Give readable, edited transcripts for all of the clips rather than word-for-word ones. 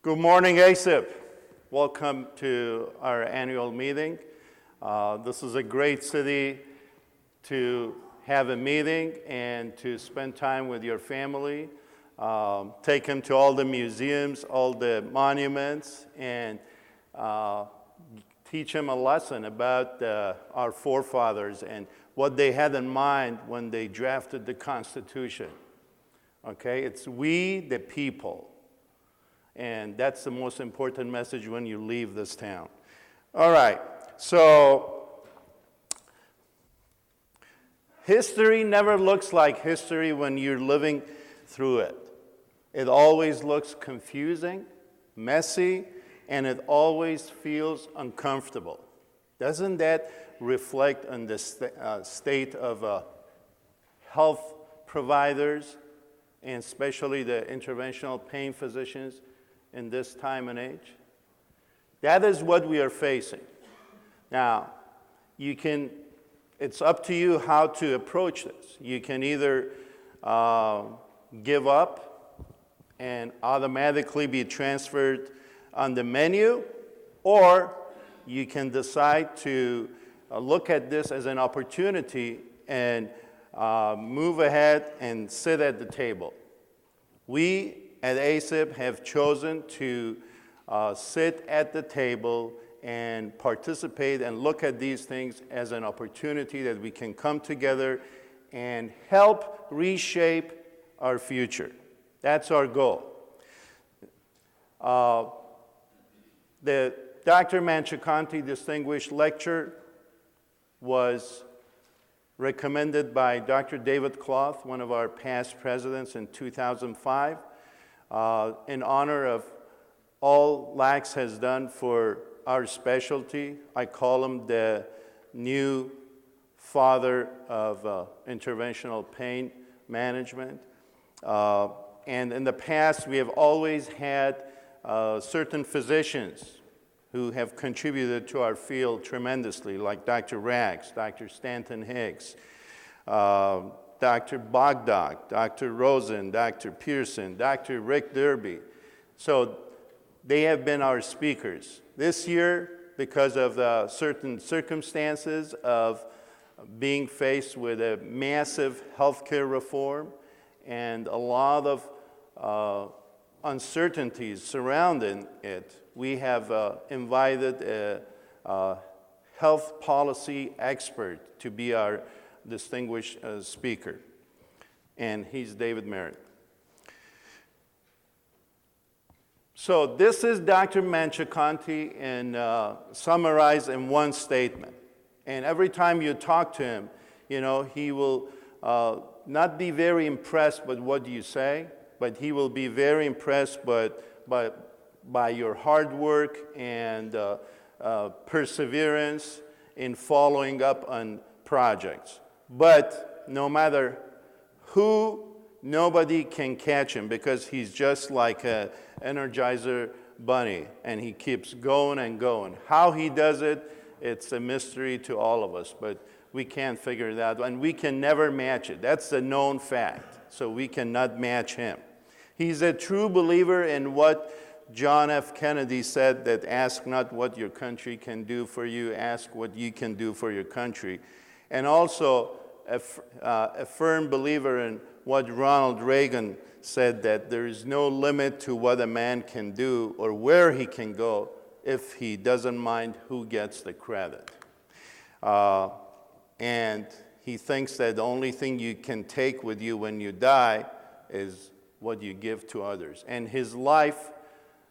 Good morning, ASIP. Welcome to our annual meeting. This is a great city to have a meeting and to spend time with your family. Take them to all the museums, all the monuments, and teach them a lesson about our forefathers and what they had in mind when they drafted the Constitution. Okay, it's we the people. And that's the most important message when you leave this town. All right, so history never looks like history when you're living through it. It always looks confusing, messy, and it always feels uncomfortable. Doesn't that reflect on the state of health providers, and especially the interventional pain physicians in this time and age? That is what we are facing. Now, it's up to you how to approach this. You can either give up and automatically be transferred on the menu, or you can decide to look at this as an opportunity and move ahead and sit at the table. We at ASIP have chosen to sit at the table and participate and look at these things as an opportunity that we can come together and help reshape our future. That's our goal. The Dr. Manchikanti Distinguished Lecture was recommended by Dr. David Cloth, one of our past presidents, in 2005. In honor of all Lax has done for our specialty. I call him the new father of interventional pain management. And in the past, we have always had certain physicians who have contributed to our field tremendously, like Dr. Rags, Dr. Stanton Hicks, Dr. Bogdock, Dr. Rosen, Dr. Pearson, Dr. Rick Derby. So they have been our speakers. This year, because of certain circumstances of being faced with a massive healthcare reform and a lot of uncertainties surrounding it, we have invited a health policy expert to be our distinguished speaker, and he's David Merrit. So this is Dr. Manchikanti summarized in one statement. And every time you talk to him, he will not be very impressed with what you say, but he will be very impressed by your hard work and perseverance in following up on projects. But no matter who, nobody can catch him because he's just like an Energizer bunny, and he keeps going and going. How he does it, it's a mystery to all of us, but we can't figure it out, and we can never match it. That's a known fact, so we cannot match him. He's a true believer in what John F. Kennedy said, that ask not what your country can do for you, ask what you can do for your country. And also a firm believer in what Ronald Reagan said, that there is no limit to what a man can do or where he can go if he doesn't mind who gets the credit. And he thinks that the only thing you can take with you when you die is what you give to others. And his life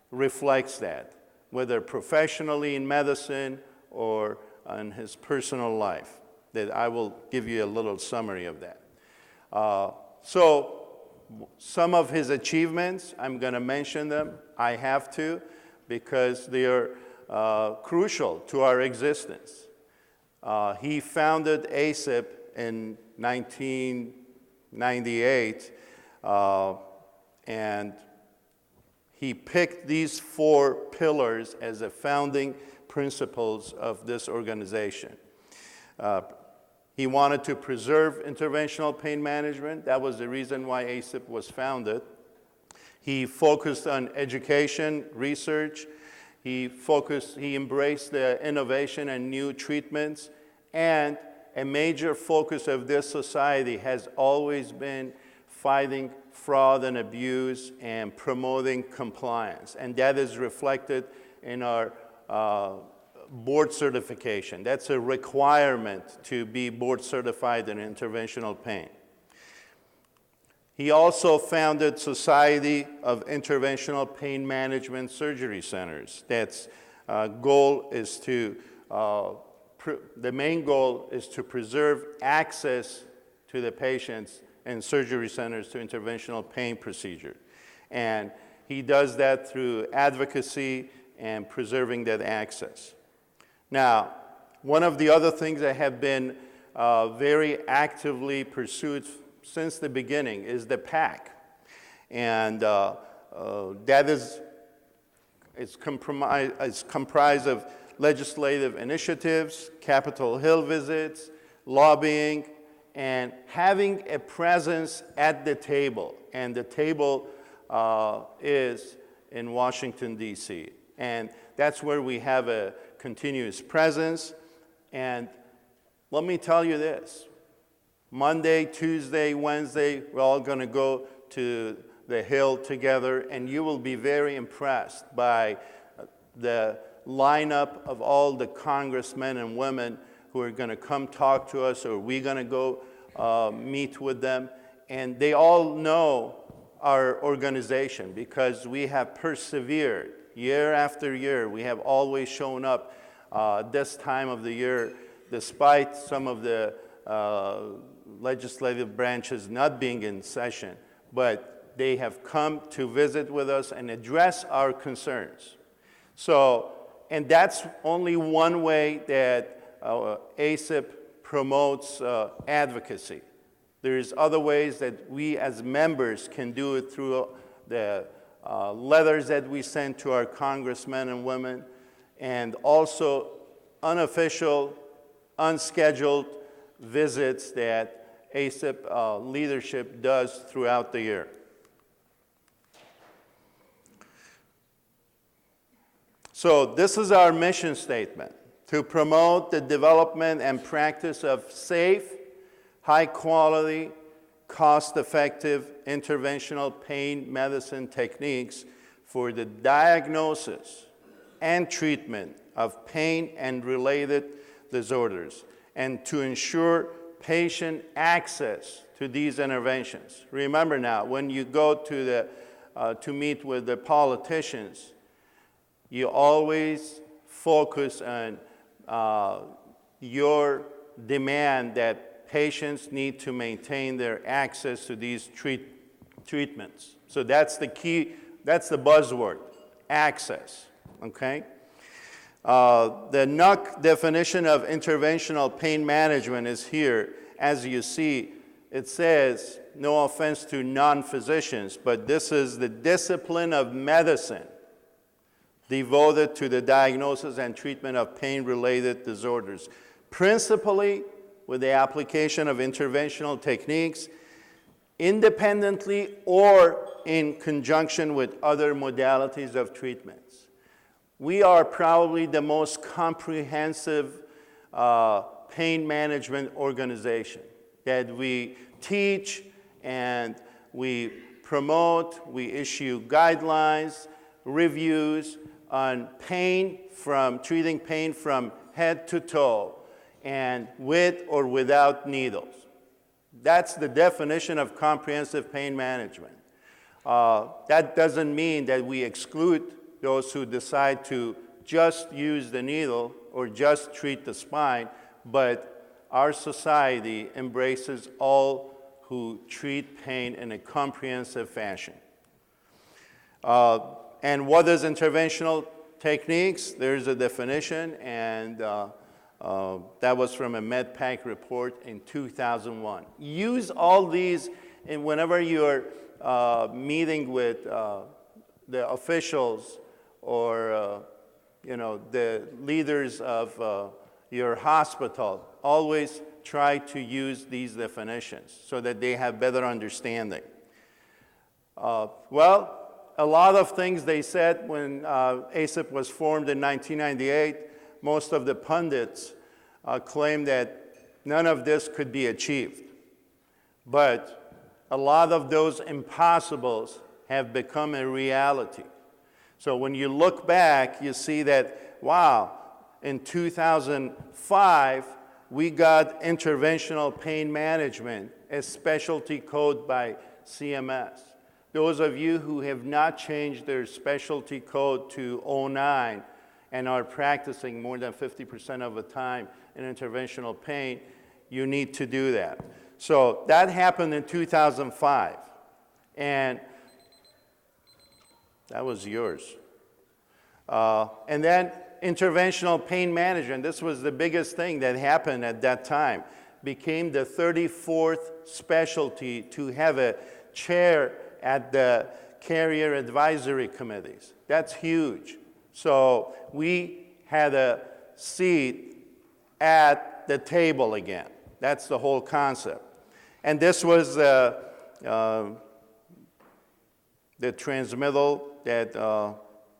reflects that, whether professionally in medicine or in his personal life. That I will give you a little summary of that. So some of his achievements, I'm going to mention them. I have to, because they are crucial to our existence. He founded ASIP in 1998, and he picked these 4 pillars as the founding principles of this organization. He wanted to preserve interventional pain management. That was the reason why ASIP was founded. He focused on education, research. He embraced the innovation and new treatments. And a major focus of this society has always been fighting fraud and abuse and promoting compliance. And that is reflected in our board certification. That's a requirement to be board certified in interventional pain. He also founded Society of Interventional Pain Management Surgery Centers. That's goal is to, the main goal is to preserve access to the patients in surgery centers to interventional pain procedure. And he does that through advocacy and preserving that access. Now, one of the other things that have been very actively pursued since the beginning is the PAC. And that is comprised of legislative initiatives, Capitol Hill visits, lobbying, and having a presence at the table. And the table is in Washington, D.C. And that's where we have a continuous presence. And let me tell you this. Monday, Tuesday, Wednesday, we're all going to go to the Hill together, and you will be very impressed by the lineup of all the congressmen and women who are going to come talk to us, or we're going to go meet with them. And they all know our organization because we have persevered year after year. We have always shown up this time of the year, despite some of the legislative branches not being in session, but they have come to visit with us and address our concerns. So, and that's only one way that ACIP promotes advocacy. There's other ways that we as members can do it through the letters that we send to our congressmen and women, and also unofficial, unscheduled visits that ACIP leadership does throughout the year. So this is our mission statement: to promote the development and practice of safe, high-quality, cost-effective interventional pain medicine techniques for the diagnosis and treatment of pain and related disorders, and to ensure patient access to these interventions. Remember now, when you go to meet with the politicians, you always focus on your demand that patients need to maintain their access to these treatments. So that's the key, that's the buzzword, access, okay? The NUC definition of interventional pain management is here. As you see, it says, no offense to non-physicians, but this is the discipline of medicine devoted to the diagnosis and treatment of pain-related disorders, principally with the application of interventional techniques independently or in conjunction with other modalities of treatments. We are probably the most comprehensive pain management organization that we teach and we promote, we issue guidelines, reviews on pain, from treating pain from head to toe and with or without needles. That's the definition of comprehensive pain management. That doesn't mean that we exclude those who decide to just use the needle or just treat the spine, but our society embraces all who treat pain in a comprehensive fashion. And what is interventional techniques? There's a definition, and that was from a MedPAC report in 2001. Use all these whenever you're meeting with the officials or the leaders of your hospital. Always try to use these definitions so that they have better understanding. Well, a lot of things they said when ACIP was formed in 1998, most of the pundits claimed that none of this could be achieved. But a lot of those impossibles have become a reality. So when you look back, you see that, wow, in 2005, we got interventional pain management, a specialty code by CMS. Those of you who have not changed their specialty code to 09 and are practicing more than 50% of the time in interventional pain, you need to do that. So that happened in 2005, and that was yours. And then interventional pain management, this was the biggest thing that happened at that time, became the 34th specialty to have a chair at the carrier advisory committees. That's huge. So we had a seat at the table again. That's the whole concept. And this was the transmittal that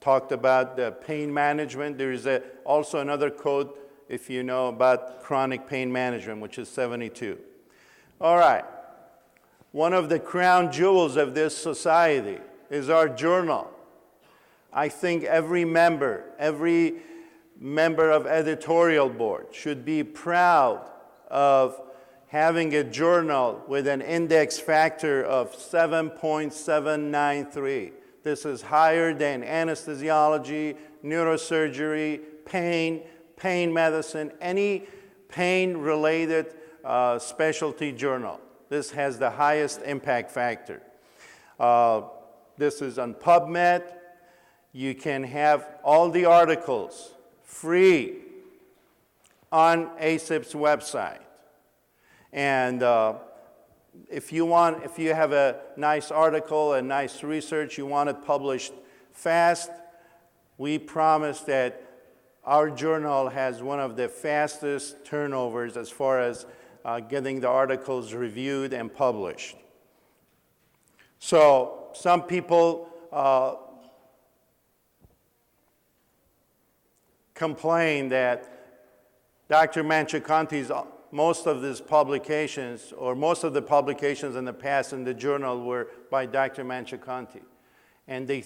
talked about the pain management. There is also another code, if you know, about chronic pain management, which is 72. All right. One of the crown jewels of this society is our journal. I think every member of editorial board should be proud of having a journal with an index factor of 7.793. This is higher than anesthesiology, neurosurgery, pain medicine, any pain-related specialty journal. This has the highest impact factor. This is on PubMed. You can have all the articles free on ACIP's website. And if you have a nice article, a nice research, you want it published fast, we promise that our journal has one of the fastest turnovers as far as getting the articles reviewed and published. So some people complain that Dr. Manchikanti's most of the publications in the past in the journal were by Dr. Manchikanti. And they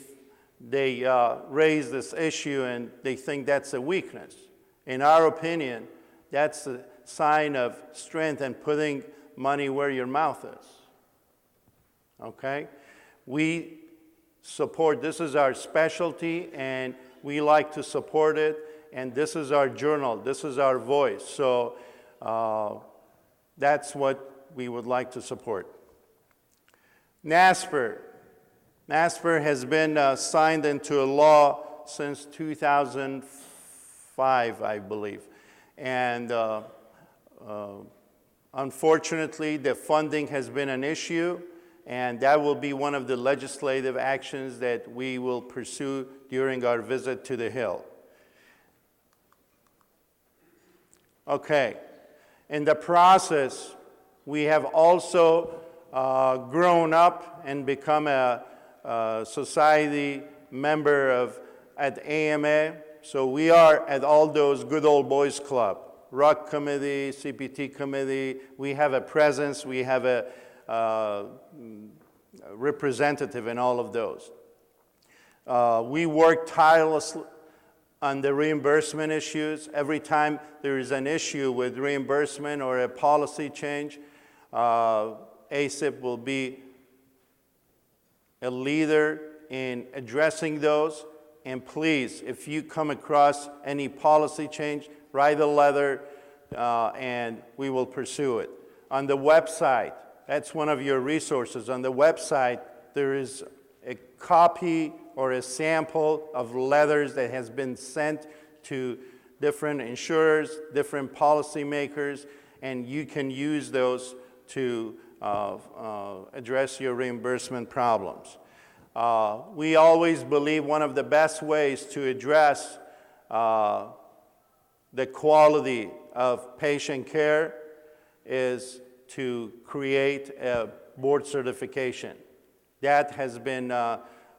raise this issue and they think that's a weakness. In our opinion, that's a sign of strength and putting money where your mouth is. Okay? We support, this is our specialty and we like to support it, and this is our journal, this is our voice. So that's what we would like to support. NASPR has been signed into a law since 2005, I believe. And unfortunately, the funding has been an issue, and that will be one of the legislative actions that we will pursue during our visit to the Hill. Okay. In the process, we have also grown up and become a society member at AMA. So we are at all those good old boys club, RUC committee, CPT committee. We have a presence. We have a representative in all of those. We work tirelessly on the reimbursement issues. Every time there is an issue with reimbursement or a policy change, ACIP will be a leader in addressing those. And please, if you come across any policy change, write a letter and we will pursue it. On the website, that's one of your resources. On the website, there is a copy or a sample of letters that has been sent to different insurers, different policymakers, and you can use those to address your reimbursement problems. We always believe one of the best ways to address the quality of patient care is to create a board certification. That has been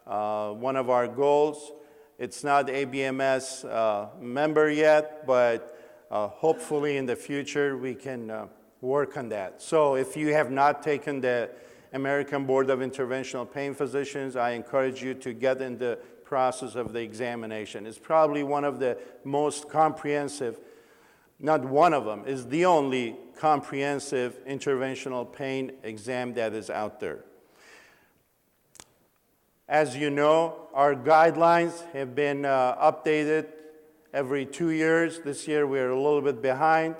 one of our goals. It's not ABMS member yet, but hopefully in the future we can work on that. So if you have not taken the American Board of Interventional Pain Physicians, I encourage you to get in the process of the examination. It's probably one of the most comprehensive, not one of them, is the only comprehensive interventional pain exam that is out there. As you know, our guidelines have been updated every 2 years. This year we're a little bit behind,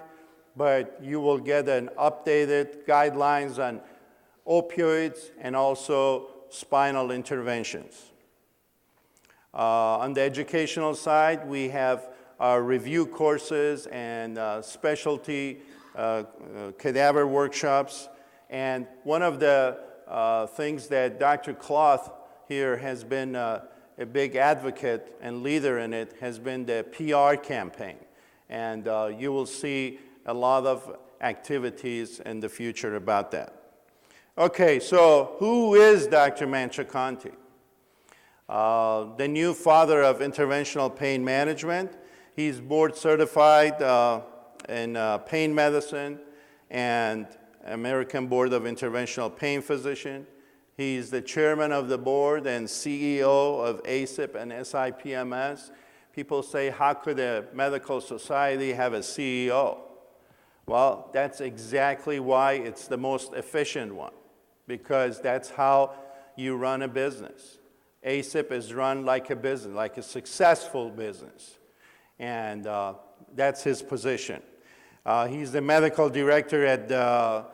but you will get an updated guidelines on opioids and also spinal interventions. On the educational side, we have our review courses and specialty cadaver workshops. And one of the things that Dr. Cloth here has been a big advocate and leader in it has been the PR campaign. And you will see a lot of activities in the future about that. Okay, so who is Dr. Manchikanti? The new father of interventional pain management. He's board certified in pain medicine and American Board of Interventional Pain Physician. He's the chairman of the board and CEO of ACIP and SIPMS. People say, how could a medical society have a CEO? Well, that's exactly why it's the most efficient one, because that's how you run a business. ACIP is run like a business, like a successful business. And that's his position. He's the medical director at the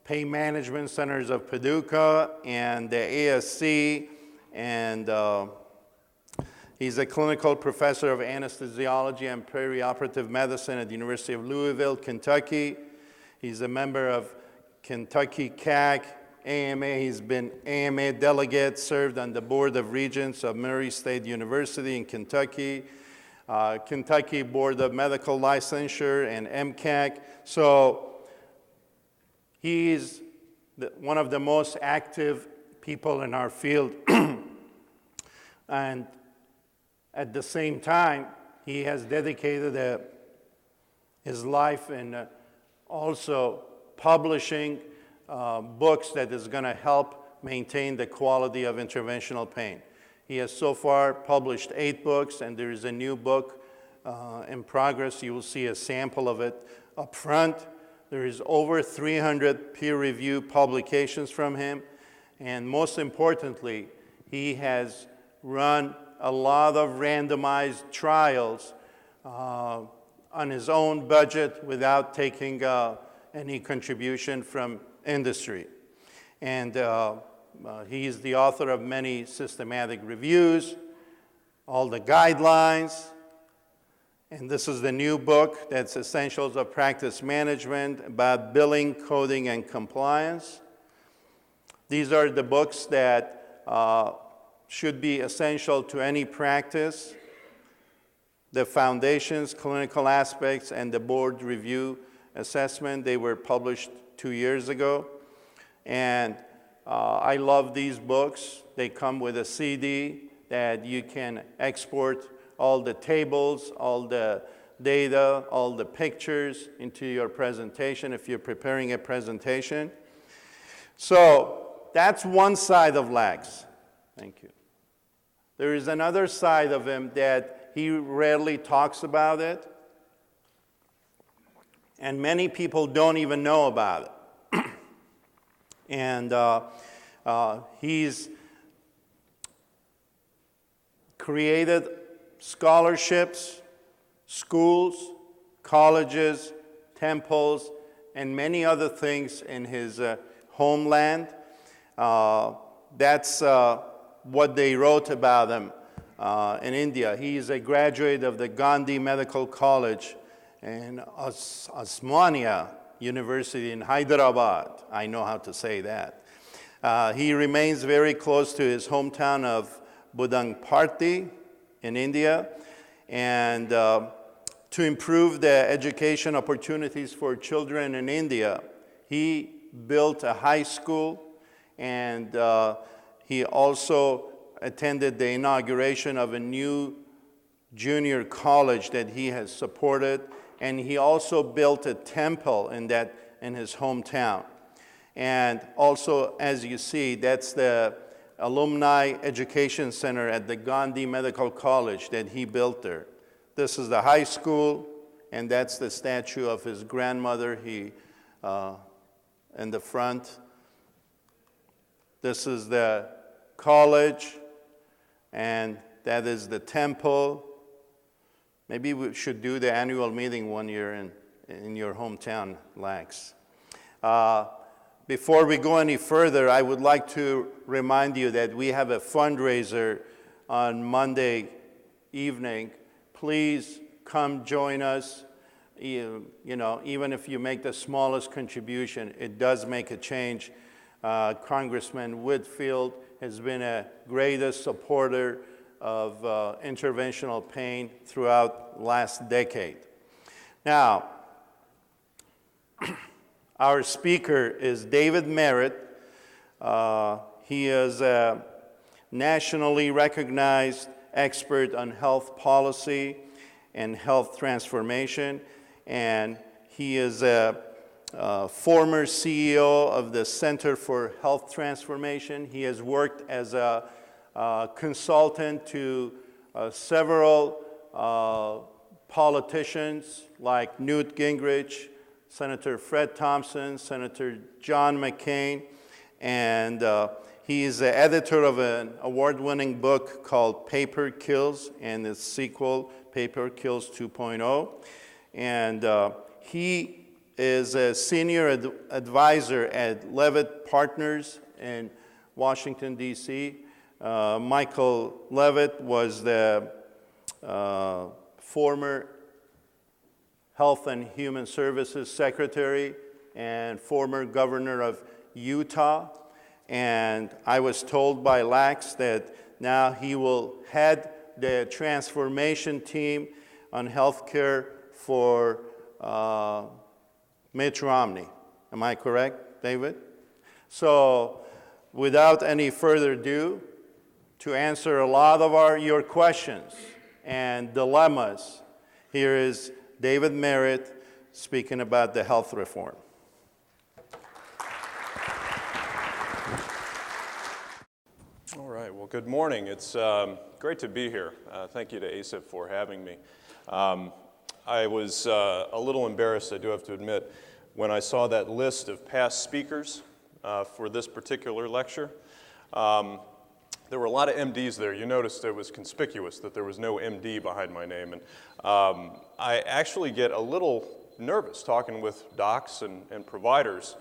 Pain Management Centers of Paducah and the ASC, and he's a clinical professor of anesthesiology and perioperative medicine at the University of Louisville, Kentucky. He's a member of Kentucky CAC, AMA. He's been AMA delegate, served on the Board of Regents of Merrit State University in Kentucky, Kentucky Board of Medical Licensure and MCAC. So he's one of the most active people in our field. And at the same time, he has dedicated his life in also publishing books that is going to help maintain the quality of interventional pain. He has so far published 8 books, and there is a new book in progress. You will see a sample of it up front. There is over 300 peer-reviewed publications from him, and most importantly, he has run a lot of randomized trials on his own budget without taking any contribution from industry. And he is the author of many systematic reviews, all the guidelines, and this is the new book that's Essentials of Practice Management about billing, coding, and compliance. These are the books that should be essential to any practice. The foundations, clinical aspects, and the board review assessment, they were published 2 years ago. And I love these books. They come with a CD that you can export all the tables, all the data, all the pictures into your presentation if you're preparing a presentation. So that's one side of Lax. Thank you. There is another side of him that he rarely talks about it, and many people don't even know about it. And he's created scholarships, schools, colleges, temples, and many other things in his homeland. That's what they wrote about him in India. He is a graduate of the Gandhi Medical College in Laxmaiah University in Hyderabad. I know how to say that. He remains very close to his hometown of Budangparti in India, and to improve the education opportunities for children in India, he built a high school, and He also attended the inauguration of a new junior college that he has supported, and he also built a temple in his hometown. And also, as you see, that's the Alumni Education Center at the Gandhi Medical College that he built there. This is the high school, and that's the statue of his grandmother in the front. This is the college, and that is the temple. Maybe we should do the annual meeting one year in your hometown, Lax. Before we go any further, I would like to remind you that we have a fundraiser on Monday evening. Please come join us. You know, even if you make the smallest contribution, it does make a change. Congressman Whitfield has been a greatest supporter of interventional pain throughout last decade. Now, our speaker is David Merrit. He is a nationally recognized expert on health policy and health transformation, and he is a former CEO of the Center for Health Transformation. He has worked as a consultant to several politicians like Newt Gingrich, Senator Fred Thompson, Senator John McCain, and he is the editor of an award-winning book called Paper Kills, and its sequel, Paper Kills 2.0. And he is a senior advisor at Leavitt Partners in Washington, D.C. Michael Leavitt was the former Health and Human Services Secretary and former governor of Utah. And I was told by Lax that now he will head the transformation team on healthcare for Mitt Romney. Am I correct, David? So without any further ado, to answer a lot of your questions and dilemmas, here is David Merrit speaking about the health reform. All right, well, good morning. It's great to be here. Thank you to ASIP for having me. I was a little embarrassed, I do have to admit, when I saw that list of past speakers for this particular lecture. There were a lot of MDs there. You noticed it was conspicuous that there was no MD behind my name. And I actually get a little nervous talking with docs and providers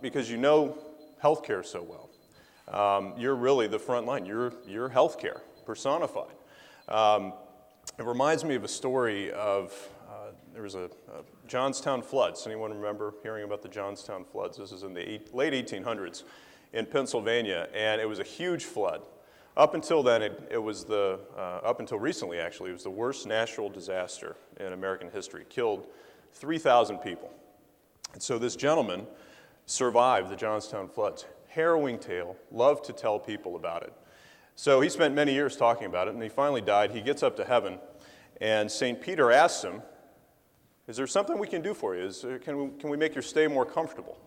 because you know healthcare so well. You're really the front line. You're healthcare personified. It reminds me of a story of, there was a Johnstown floods. Anyone remember hearing about the Johnstown floods? This is in the late 1800s in Pennsylvania, and it was a huge flood. Up until then, up until recently actually, it was the worst natural disaster in American history. It killed 3,000 people. And so this gentleman survived the Johnstown floods. Harrowing tale, loved to tell people about it. So he spent many years talking about it, and he finally died. He gets up to heaven, and St. Peter asks him, is there something we can do for you? Can we make your stay more comfortable?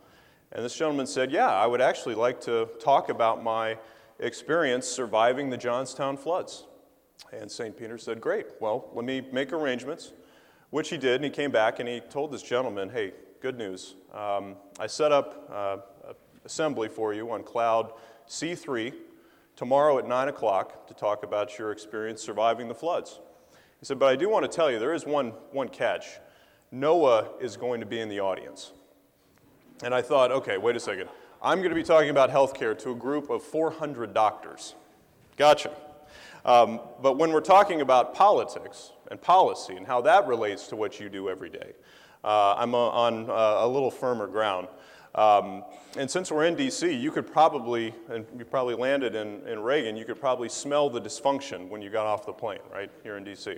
And this gentleman said, yeah, I would actually like to talk about my experience surviving the Johnstown floods. And St. Peter said, great, well, let me make arrangements, which he did, and he came back and he told this gentleman, hey, good news. I set up assembly for you on cloud C3 tomorrow at 9 o'clock to talk about your experience surviving the floods. He said, but I do want to tell you, there is one catch. Noah is going to be in the audience. And I thought, okay, wait a second. I'm going to be talking about healthcare to a group of 400 doctors. Gotcha. But when we're talking about politics and policy and how that relates to what you do every day, I'm on a little firmer ground. And since we're in D.C., you could probably, and you probably landed in Reagan, you could probably smell the dysfunction when you got off the plane, right, here in D.C.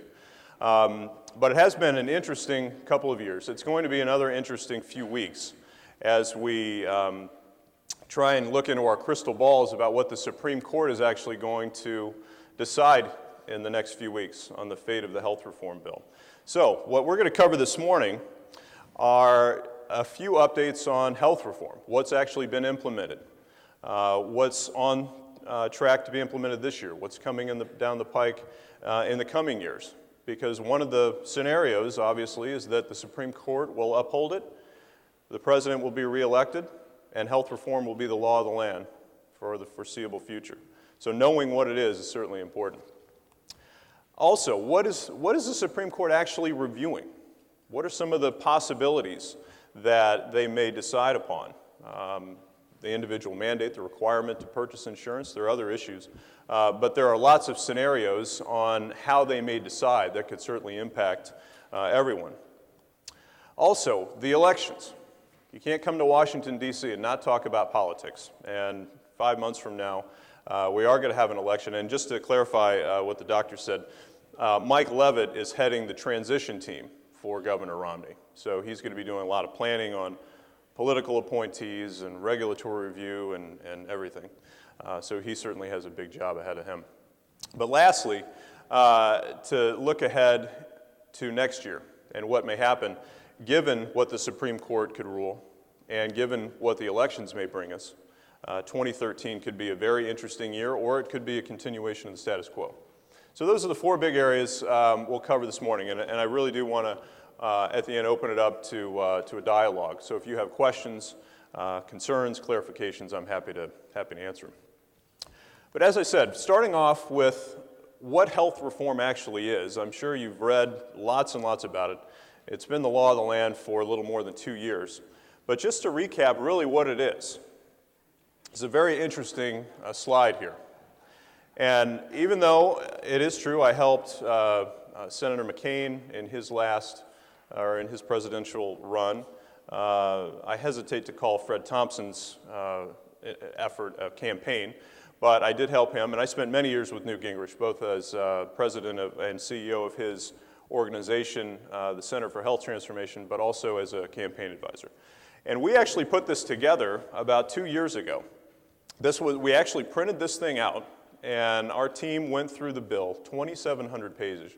But it has been an interesting couple of years. It's going to be another interesting few weeks as we try and look into our crystal balls about what the Supreme Court is actually going to decide in the next few weeks on the fate of the health reform bill. So what we're going to cover this morning are a few updates on health reform, what's actually been implemented, what's on track to be implemented this year, what's coming down the pike in the coming years. Because one of the scenarios, obviously, is that the Supreme Court will uphold it, the president will be reelected, and health reform will be the law of the land for the foreseeable future. So knowing what it is certainly important. Also, what is the Supreme Court actually reviewing? What are some of the possibilities that they may decide upon? The individual mandate, the requirement to purchase insurance, there are other issues. But there are lots of scenarios on how they may decide that could certainly impact everyone. Also, the elections. You can't come to Washington, D.C. and not talk about politics. And 5 months from now, we are going to have an election. And just to clarify what the doctor said, Mike Leavitt is heading the transition team for Governor Romney. So he's going to be doing a lot of planning on political appointees and regulatory review and everything. So he certainly has a big job ahead of him. But lastly, to look ahead to next year and what may happen, given what the Supreme Court could rule and given what the elections may bring us, 2013 could be a very interesting year, or it could be a continuation of the status quo. So those are the four big areas we'll cover this morning, and I really do want to, at the end, open it up to a dialogue. So if you have questions, concerns, clarifications, I'm happy to answer them. But as I said, starting off with what health reform actually is, I'm sure you've read lots and lots about it. It's been the law of the land for a little more than 2 years. But just to recap really what it is, it's a very interesting slide here. And even though it is true, I helped Senator McCain in his presidential run. I hesitate to call Fred Thompson's effort a campaign, but I did help him, and I spent many years with Newt Gingrich, both as president and CEO of his organization, the Center for Health Transformation, but also as a campaign advisor. And we actually put this together about 2 years ago. We actually printed this thing out, and our team went through the bill, 2,700 pages,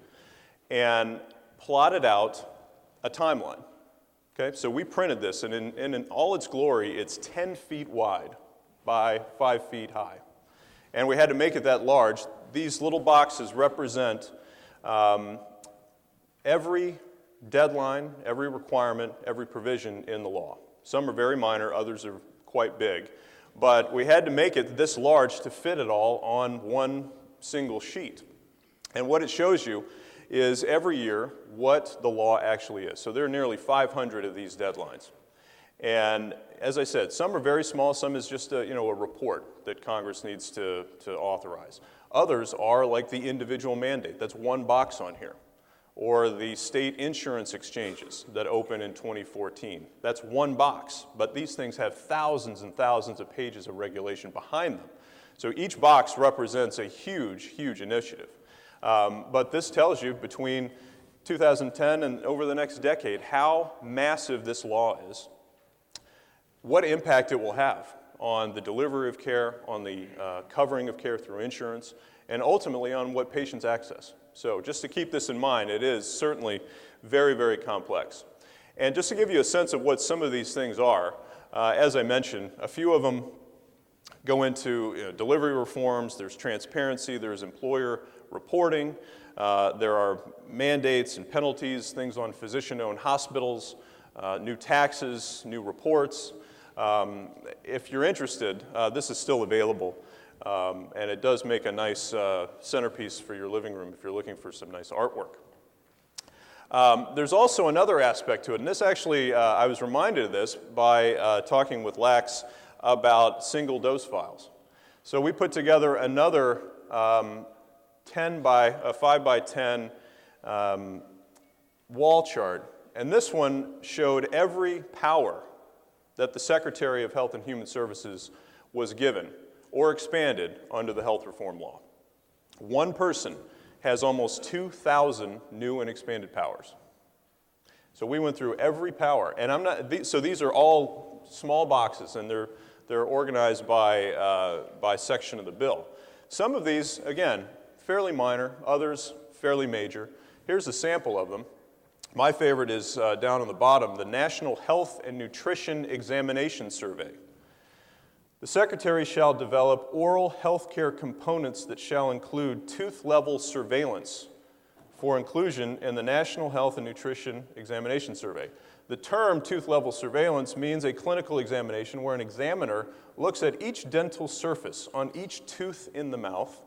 and plotted out a timeline. Okay, so we printed this, and in all its glory, it's 10 feet wide by 5 feet high. And we had to make it that large. These little boxes represent every deadline, every requirement, every provision in the law. Some are very minor, others are quite big. But we had to make it this large to fit it all on one single sheet. And what it shows you is every year what the law actually is. So there are nearly 500 of these deadlines. And as I said, some are very small, some is just a report that Congress needs to authorize. Others are like the individual mandate, that's one box on here. Or the state insurance exchanges that open in 2014. That's one box, but these things have thousands and thousands of pages of regulation behind them. So each box represents a huge, huge initiative. But this tells you between 2010 and over the next decade how massive this law is, what impact it will have on the delivery of care, on the covering of care through insurance, and ultimately on what patients access. So just to keep this in mind, it is certainly very, very complex. And just to give you a sense of what some of these things are, as I mentioned, a few of them go into delivery reforms, there's transparency, there's employer reporting, there are mandates and penalties, things on physician-owned hospitals, new taxes, new reports. If you're interested, this is still available. And it does make a nice centerpiece for your living room if you're looking for some nice artwork. There's also another aspect to it, and this actually, I was reminded of this by talking with Lax about single dose files. So we put together another 5 by 10 wall chart, and this one showed every power that the Secretary of Health and Human Services was given or expanded under the health reform law. One person has almost 2,000 new and expanded powers. So we went through every power, and so these are all small boxes, and they're They're organized by section of the bill. Some of these, again, fairly minor, others fairly major. Here's a sample of them. My favorite is down on the bottom, the National Health and Nutrition Examination Survey. The Secretary shall develop oral health care components that shall include tooth-level surveillance for inclusion in the National Health and Nutrition Examination Survey. The term tooth-level surveillance means a clinical examination where an examiner looks at each dental surface on each tooth in the mouth,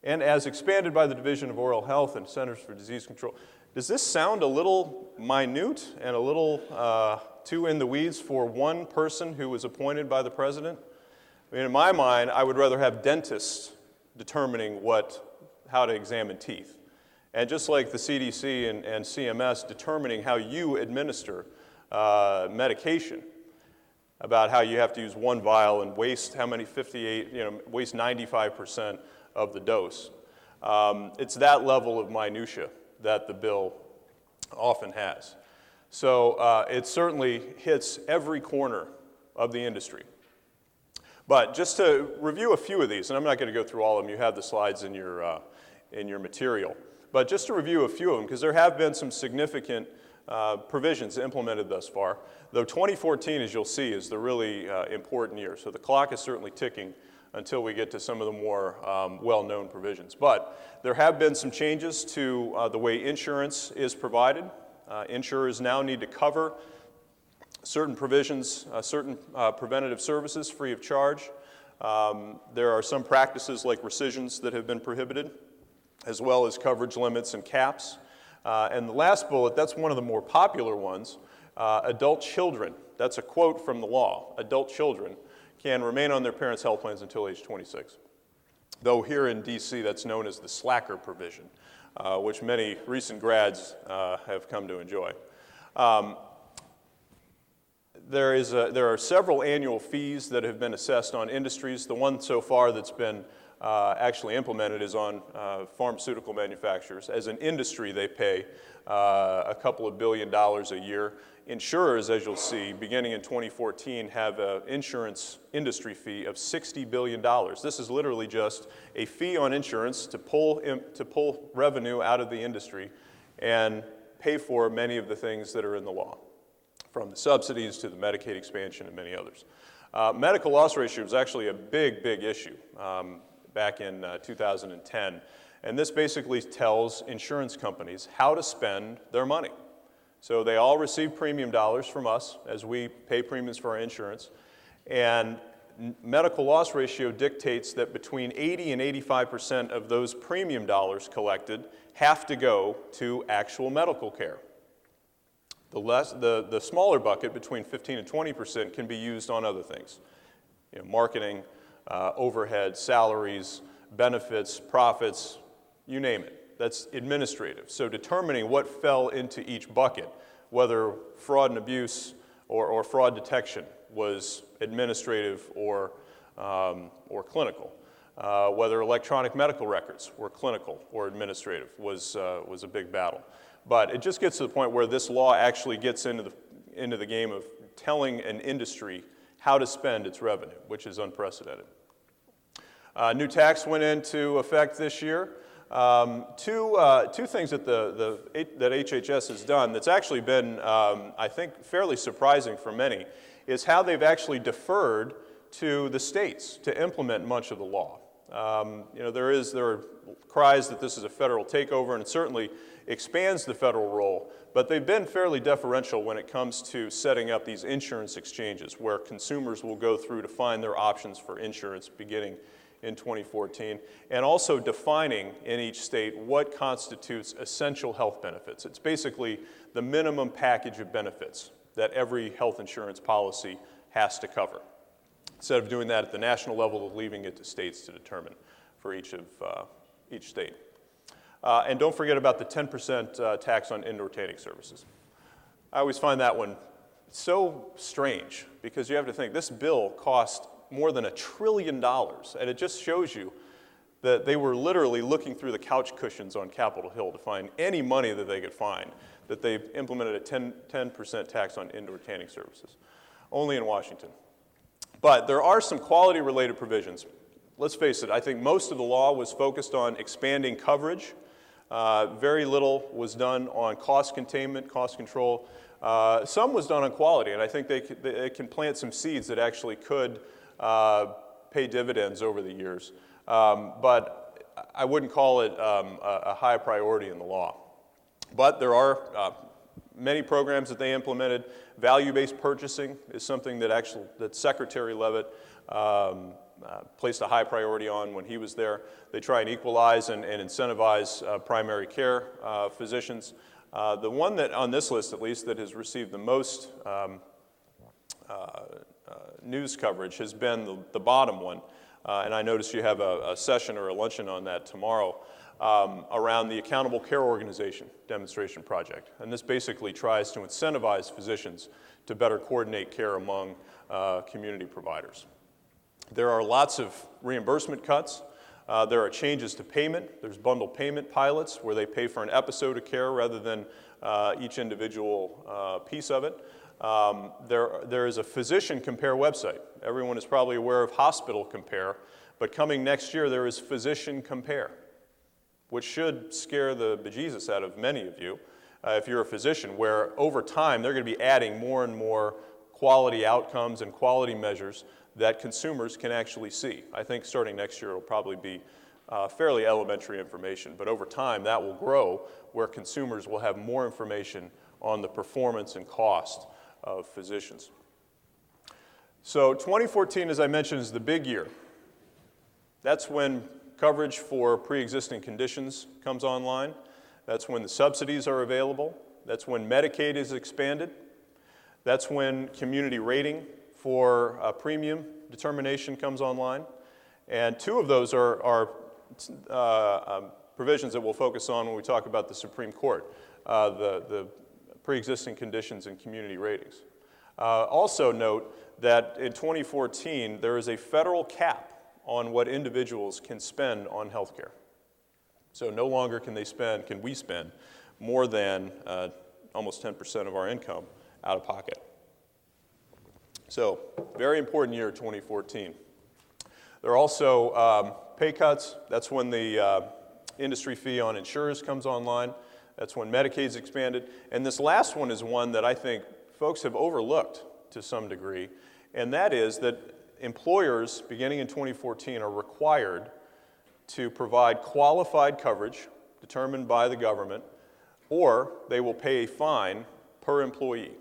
and as expanded by the Division of Oral Health and Centers for Disease Control. Does this sound a little minute and a little too in the weeds for one person who was appointed by the president? I mean, in my mind, I would rather have dentists determining how to examine teeth. And just like the CDC and CMS determining how you administer medication, about how you have to use one vial and waste waste 95% of the dose. It's that level of minutia that the bill often has. So it certainly hits every corner of the industry. But just to review a few of these, and I'm not going to go through all of them, you have the slides in your material. But just to review a few of them, because there have been some significant provisions implemented thus far, though 2014, as you'll see, is the really important year. So the clock is certainly ticking until we get to some of the more well-known provisions. But there have been some changes to the way insurance is provided. Insurers now need to cover certain provisions, certain preventative services free of charge. There are some practices like rescissions that have been prohibited, as well as coverage limits and caps. And the last bullet, that's one of the more popular ones, adult children. That's a quote from the law. Adult children can remain on their parents' health plans until age 26. Though here in DC, that's known as the slacker provision, which many recent grads have come to enjoy. There are several annual fees that have been assessed on industries. The one so far that's been actually implemented is on pharmaceutical manufacturers. As an industry, they pay a couple of $1 billion a year. Insurers, as you'll see, beginning in 2014, have an insurance industry fee of $60 billion. This is literally just a fee on insurance to pull revenue out of the industry and pay for many of the things that are in the law, from the subsidies to the Medicaid expansion and many others. Medical loss ratio was actually a big issue back in 2010. And this basically tells insurance companies how to spend their money. So they all receive premium dollars from us as we pay premiums for our insurance. And medical loss ratio dictates that between 80 and 85% of those premium dollars collected have to go to actual medical care. The smaller bucket, between 15 and 20%, can be used on other things. Marketing, overhead, salaries, benefits, profits, you name it. That's administrative. So determining what fell into each bucket, whether fraud and abuse or fraud detection was administrative or clinical, whether electronic medical records were clinical or administrative was a big battle. But it just gets to the point where this law actually gets into the game of telling an industry how to spend its revenue, which is unprecedented. New tax went into effect this year. Two things that that HHS has done that's actually been, I think, fairly surprising for many is how they've actually deferred to the states to implement much of the law. There are cries that this is a federal takeover, and it certainly expands the federal role, but they've been fairly deferential when it comes to setting up these insurance exchanges where consumers will go through to find their options for insurance beginning in 2014, and also defining in each state what constitutes essential health benefits. It's basically the minimum package of benefits that every health insurance policy has to cover. Instead of doing that at the national level, leaving it to states to determine for each state. And don't forget about the 10% tax on indoor tanning services. I always find that one so strange because you have to think this bill cost more than $1 trillion, and it just shows you that they were literally looking through the couch cushions on Capitol Hill to find any money that they could find, that they've implemented a 10% tax on indoor tanning services. Only in Washington. But there are some quality-related provisions. Let's face it, I think most of the law was focused on expanding coverage. Very little was done on cost containment, cost control. Some was done on quality, and I think they can plant some seeds that actually could pay dividends over the years. But I wouldn't call it a high priority in the law. But there are many programs that they implemented. Value-based purchasing is something that Secretary Leavitt placed a high priority on when he was there. They try and equalize and incentivize primary care physicians. The one that, on this list at least, that has received the most news coverage has been the bottom one. And I notice you have a session or a luncheon on that tomorrow around the Accountable Care Organization demonstration project. And this basically tries to incentivize physicians to better coordinate care among community providers. There are lots of reimbursement cuts. There are changes to payment. There's bundle payment pilots where they pay for an episode of care rather than each individual piece of it. There is a Physician Compare website. Everyone is probably aware of Hospital Compare, but coming next year there is Physician Compare, which should scare the bejesus out of many of you if you're a physician, where over time they're going to be adding more and more quality outcomes and quality measures that consumers can actually see. I think starting next year it'll probably be fairly elementary information, but over time that will grow where consumers will have more information on the performance and cost of physicians. So 2014, as I mentioned, is the big year. That's when coverage for pre-existing conditions comes online. That's when the subsidies are available. That's when Medicaid is expanded. That's when community rating for premium determination comes online. And two of those are provisions that we'll focus on when we talk about the Supreme Court, the pre-existing conditions and community ratings. Also note that in 2014, there is a federal cap on what individuals can spend on health care. So no longer can we spend more than almost 10% of our income out of pocket. So very important year, 2014. There are also pay cuts. That's when the industry fee on insurers comes online. That's when Medicaid's expanded. And this last one is one that I think folks have overlooked to some degree, and that is that employers, beginning in 2014, are required to provide qualified coverage determined by the government, or they will pay a fine per employee,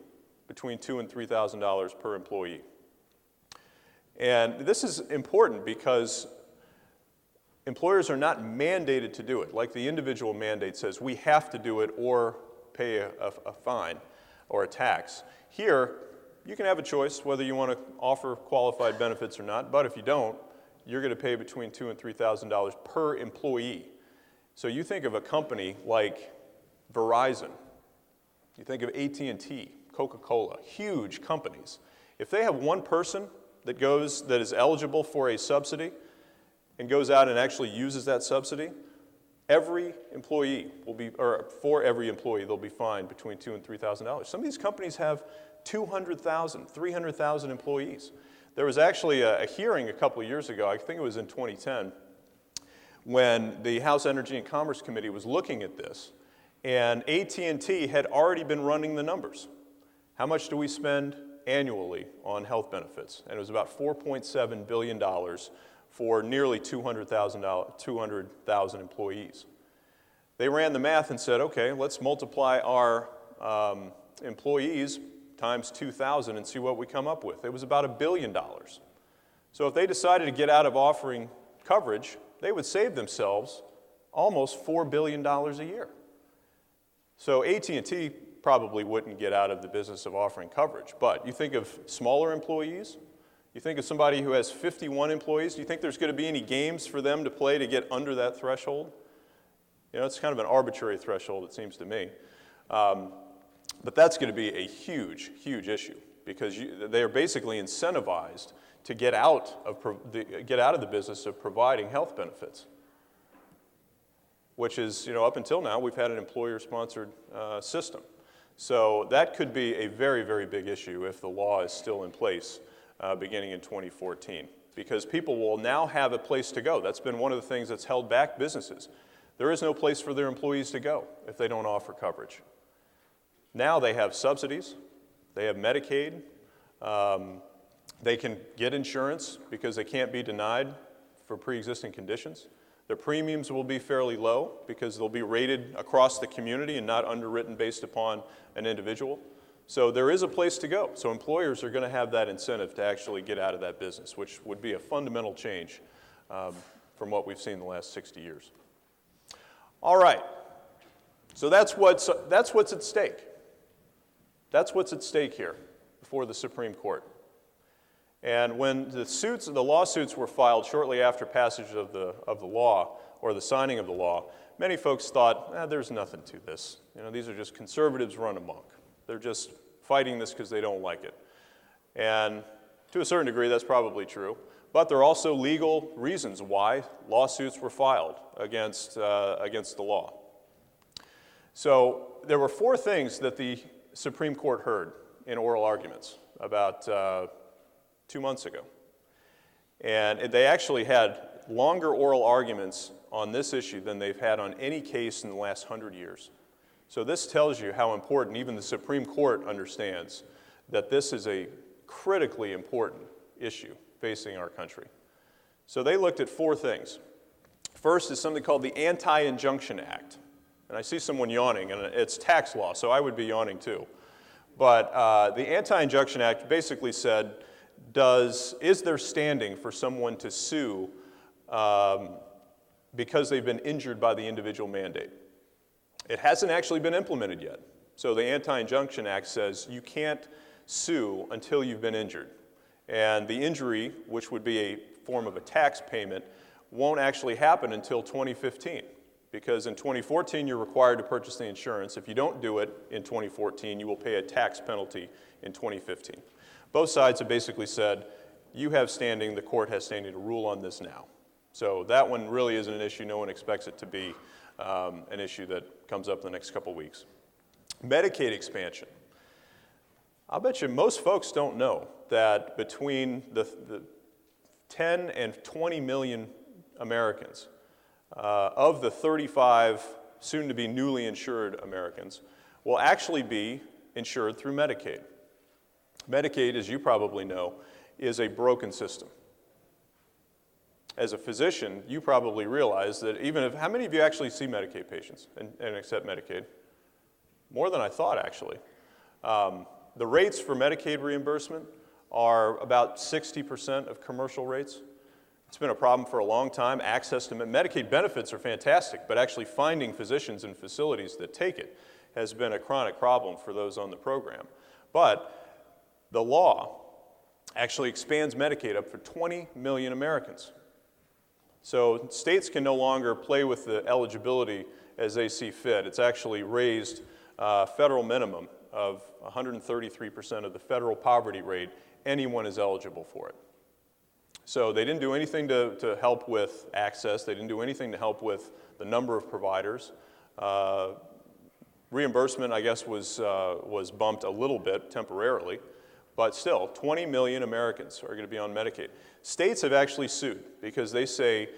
between $2,000 and $3,000 per employee. And this is important because employers are not mandated to do it. Like the individual mandate says, we have to do it or pay a fine or a tax. Here, you can have a choice whether you want to offer qualified benefits or not, but if you don't, you're going to pay between $2,000 and $3,000 per employee. So you think of a company like Verizon, you think of AT&T, Coca-Cola, huge companies. If they have one person that is eligible for a subsidy and goes out and actually uses that subsidy, every employee for every employee, they'll be fined between $2,000 and $3,000. Some of these companies have 200,000, 300,000 employees. There was actually a hearing a couple of years ago, I think it was in 2010, when the House Energy and Commerce Committee was looking at this, and AT&T had already been running the numbers. How much do we spend annually on health benefits? And it was about $4.7 billion for nearly 200,000 employees. They ran the math and said, okay, let's multiply our employees times 2,000 and see what we come up with. It was about $1 billion. So if they decided to get out of offering coverage, they would save themselves almost $4 billion a year. So AT&T probably wouldn't get out of the business of offering coverage, but you think of smaller employees, you think of somebody who has 51 employees, do you think there's going to be any games for them to play to get under that threshold? You know, it's kind of an arbitrary threshold, it seems to me. But that's going to be a huge, huge issue because they are basically incentivized to get out of the business of providing health benefits, which is, up until now, we've had an employer-sponsored system. So that could be a very, very big issue if the law is still in place beginning in 2014, because people will now have a place to go. That's been one of the things that's held back businesses. There is no place for their employees to go if they don't offer coverage. Now they have subsidies, they have Medicaid, they can get insurance because they can't be denied for pre-existing conditions. Their premiums will be fairly low because they'll be rated across the community and not underwritten based upon an individual. So there is a place to go. So employers are going to have that incentive to actually get out of that business, which would be a fundamental change from what we've seen in the last 60 years. All right. So that's what's at stake. That's what's at stake here before the Supreme Court. And when the lawsuits were filed shortly after passage of the law, or the signing of the law, many folks thought, there's nothing to this. These are just conservatives run amok. They're just fighting this because they don't like it. And to a certain degree, that's probably true. But there are also legal reasons why lawsuits were filed against the law. So there were 4 things that the Supreme Court heard in oral arguments about 2 months ago. And they actually had longer oral arguments on this issue than they've had on any case in the last 100 years. So this tells you how important even the Supreme Court understands that this is a critically important issue facing our country. So they looked at 4 things. First is something called the Anti-Injunction Act. And I see someone yawning, and it's tax law, so I would be yawning too. But the Anti-Injunction Act basically said, is there standing for someone to sue because they've been injured by the individual mandate? It hasn't actually been implemented yet. So the Anti-Injunction Act says you can't sue until you've been injured. And the injury, which would be a form of a tax payment, won't actually happen until 2015. Because in 2014, you're required to purchase the insurance. If you don't do it in 2014, you will pay a tax penalty in 2015. Both sides have basically said, you have standing, the court has standing to rule on this now. So that one really isn't an issue. No one expects it to be an issue that comes up in the next couple weeks. Medicaid expansion. I'll bet you most folks don't know that between the 10 and 20 million Americans, of the 35 soon-to-be newly insured Americans, will actually be insured through Medicaid. Medicaid, as you probably know, is a broken system. As a physician, you probably realize that how many of you actually see Medicaid patients and accept Medicaid? More than I thought, actually. The rates for Medicaid reimbursement are about 60% of commercial rates. It's been a problem for a long time. Access to Medicaid benefits are fantastic, but actually finding physicians and facilities that take it has been a chronic problem for those on the program. But the law actually expands Medicaid up for 20 million Americans. So states can no longer play with the eligibility as they see fit. It's actually raised federal minimum of 133% of the federal poverty rate. Anyone is eligible for it. So they didn't do anything to help with access. They didn't do anything to help with the number of providers. Reimbursement, I guess, was bumped a little bit temporarily. But still, 20 million Americans are going to be on Medicaid. States have actually sued because they say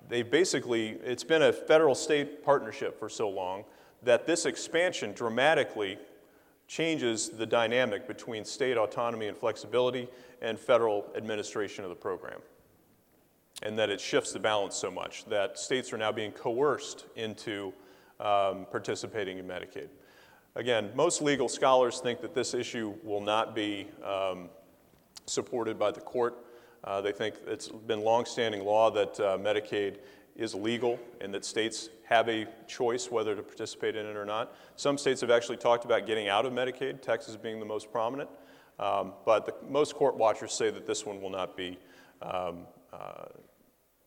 it's been a federal-state partnership for so long that this expansion dramatically changes the dynamic between state autonomy and flexibility and federal administration of the program. And that it shifts the balance so much that states are now being coerced into participating in Medicaid. Again, most legal scholars think that this issue will not be supported by the court. They think it's been longstanding law that Medicaid is legal and that states have a choice whether to participate in it or not. Some states have actually talked about getting out of Medicaid, Texas being the most prominent. But most court watchers say that this one will not be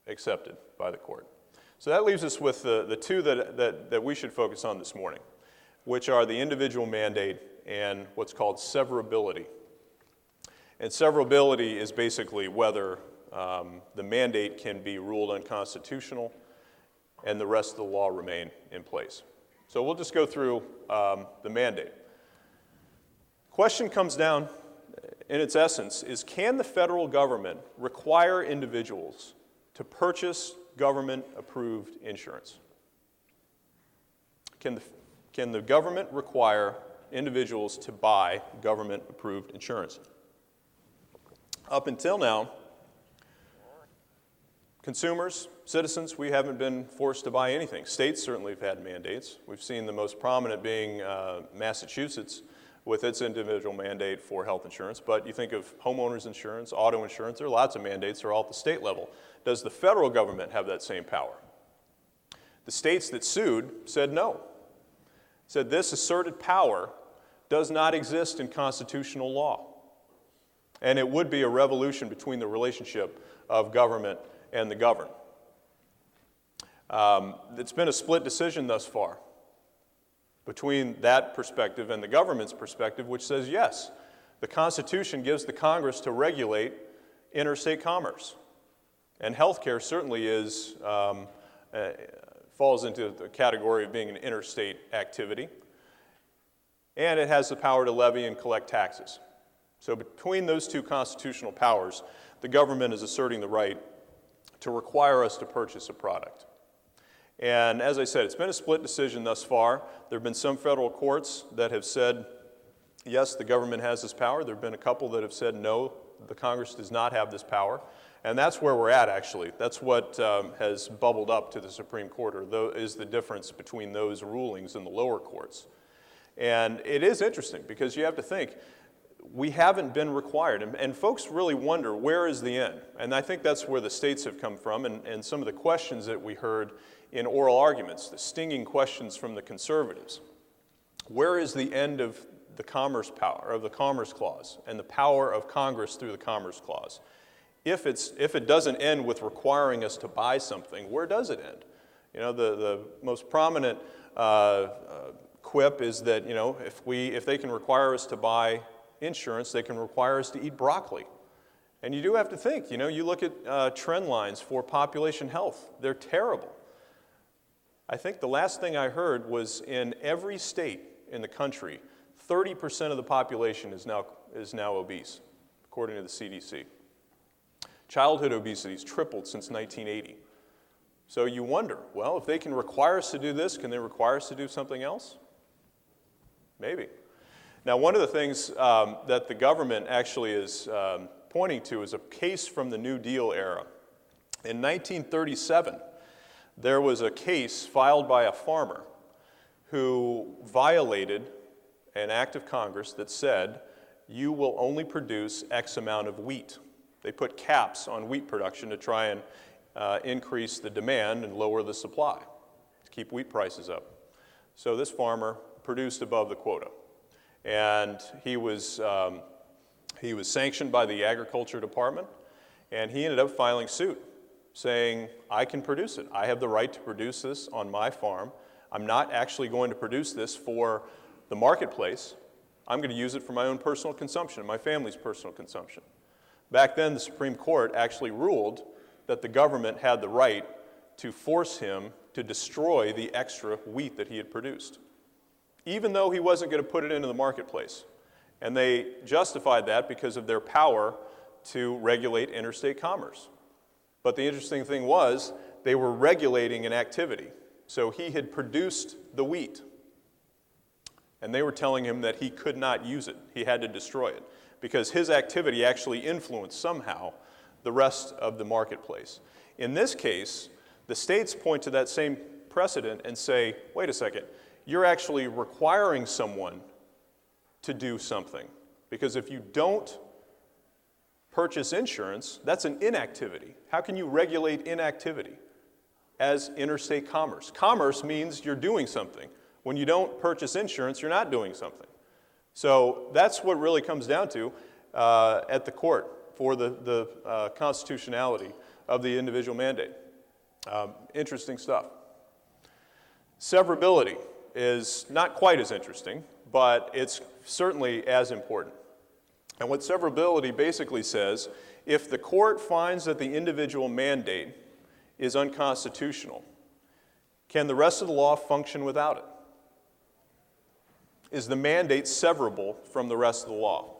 accepted by the court. So that leaves us with the two that we should focus on this morning, which are the individual mandate and what's called severability. And severability is basically whether the mandate can be ruled unconstitutional and the rest of the law remain in place. So we'll just go through the mandate. Question comes down, in its essence, is can the federal government require individuals to purchase government-approved insurance? Can the government require individuals to buy government-approved insurance? Up until now, consumers, citizens, we haven't been forced to buy anything. States certainly have had mandates. We've seen the most prominent being Massachusetts with its individual mandate for health insurance. But you think of homeowners insurance, auto insurance, there are lots of mandates that are all at the state level. Does the federal government have that same power? The states that sued said no. Said this asserted power does not exist in constitutional law. And it would be a revolution between the relationship of government and the governed. It's been a split decision thus far between that perspective and the government's perspective, which says yes, the Constitution gives the Congress to regulate interstate commerce. And healthcare certainly falls into the category of being an interstate activity. And it has the power to levy and collect taxes. So between those two constitutional powers, the government is asserting the right to require us to purchase a product. And as I said, it's been a split decision thus far. There have been some federal courts that have said, yes, the government has this power. There have been a couple that have said, no, the Congress does not have this power. And that's where we're at, actually. That's what has bubbled up to the Supreme Court, or is the difference between those rulings in the lower courts. And it is interesting, because you have to think, we haven't been required. And folks really wonder, where is the end? And I think that's where the states have come from, and some of the questions that we heard in oral arguments, the stinging questions from the conservatives. Where is the end of the Commerce power, of the Commerce Clause, and the power of Congress through the Commerce Clause? If it doesn't end with requiring us to buy something, where does it end? You know, the most prominent quip is that, you know, if they can require us to buy insurance, they can require us to eat broccoli. And you do have to think, you know, you look at trend lines for population health, they're terrible. I think the last thing I heard was in every state in the country, 30% of the population is now obese, according to the CDC. Childhood obesity has tripled since 1980. So you wonder, well, if they can require us to do this, can they require us to do something else? Maybe. Now, one of the things that the government actually is pointing to is a case from the New Deal era. In 1937, there was a case filed by a farmer who violated an act of Congress that said, you will only produce X amount of wheat. They put caps on wheat production to try and increase the demand and lower the supply, to keep wheat prices up. So this farmer produced above the quota. And he was sanctioned by the Agriculture Department, and he ended up filing suit, saying, I can produce it. I have the right to produce this on my farm. I'm not actually going to produce this for the marketplace. I'm going to use it for my own personal consumption, my family's personal consumption. Back then, the Supreme Court actually ruled that the government had the right to force him to destroy the extra wheat that he had produced, even though he wasn't going to put it into the marketplace. And they justified that because of their power to regulate interstate commerce. But the interesting thing was, they were regulating an activity. So he had produced the wheat, and they were telling him that he could not use it. He had to destroy it, because his activity actually influenced somehow the rest of the marketplace. In this case, the states point to that same precedent and say, wait a second, you're actually requiring someone to do something. Because if you don't purchase insurance, that's an inactivity. How can you regulate inactivity as interstate commerce? Commerce means you're doing something. When you don't purchase insurance, you're not doing something. So that's what really comes down to at the court for the constitutionality of the individual mandate. Interesting stuff. Severability is not quite as interesting, but it's certainly as important. And what severability basically says, if the court finds that the individual mandate is unconstitutional, can the rest of the law function without it? Is the mandate severable from the rest of the law?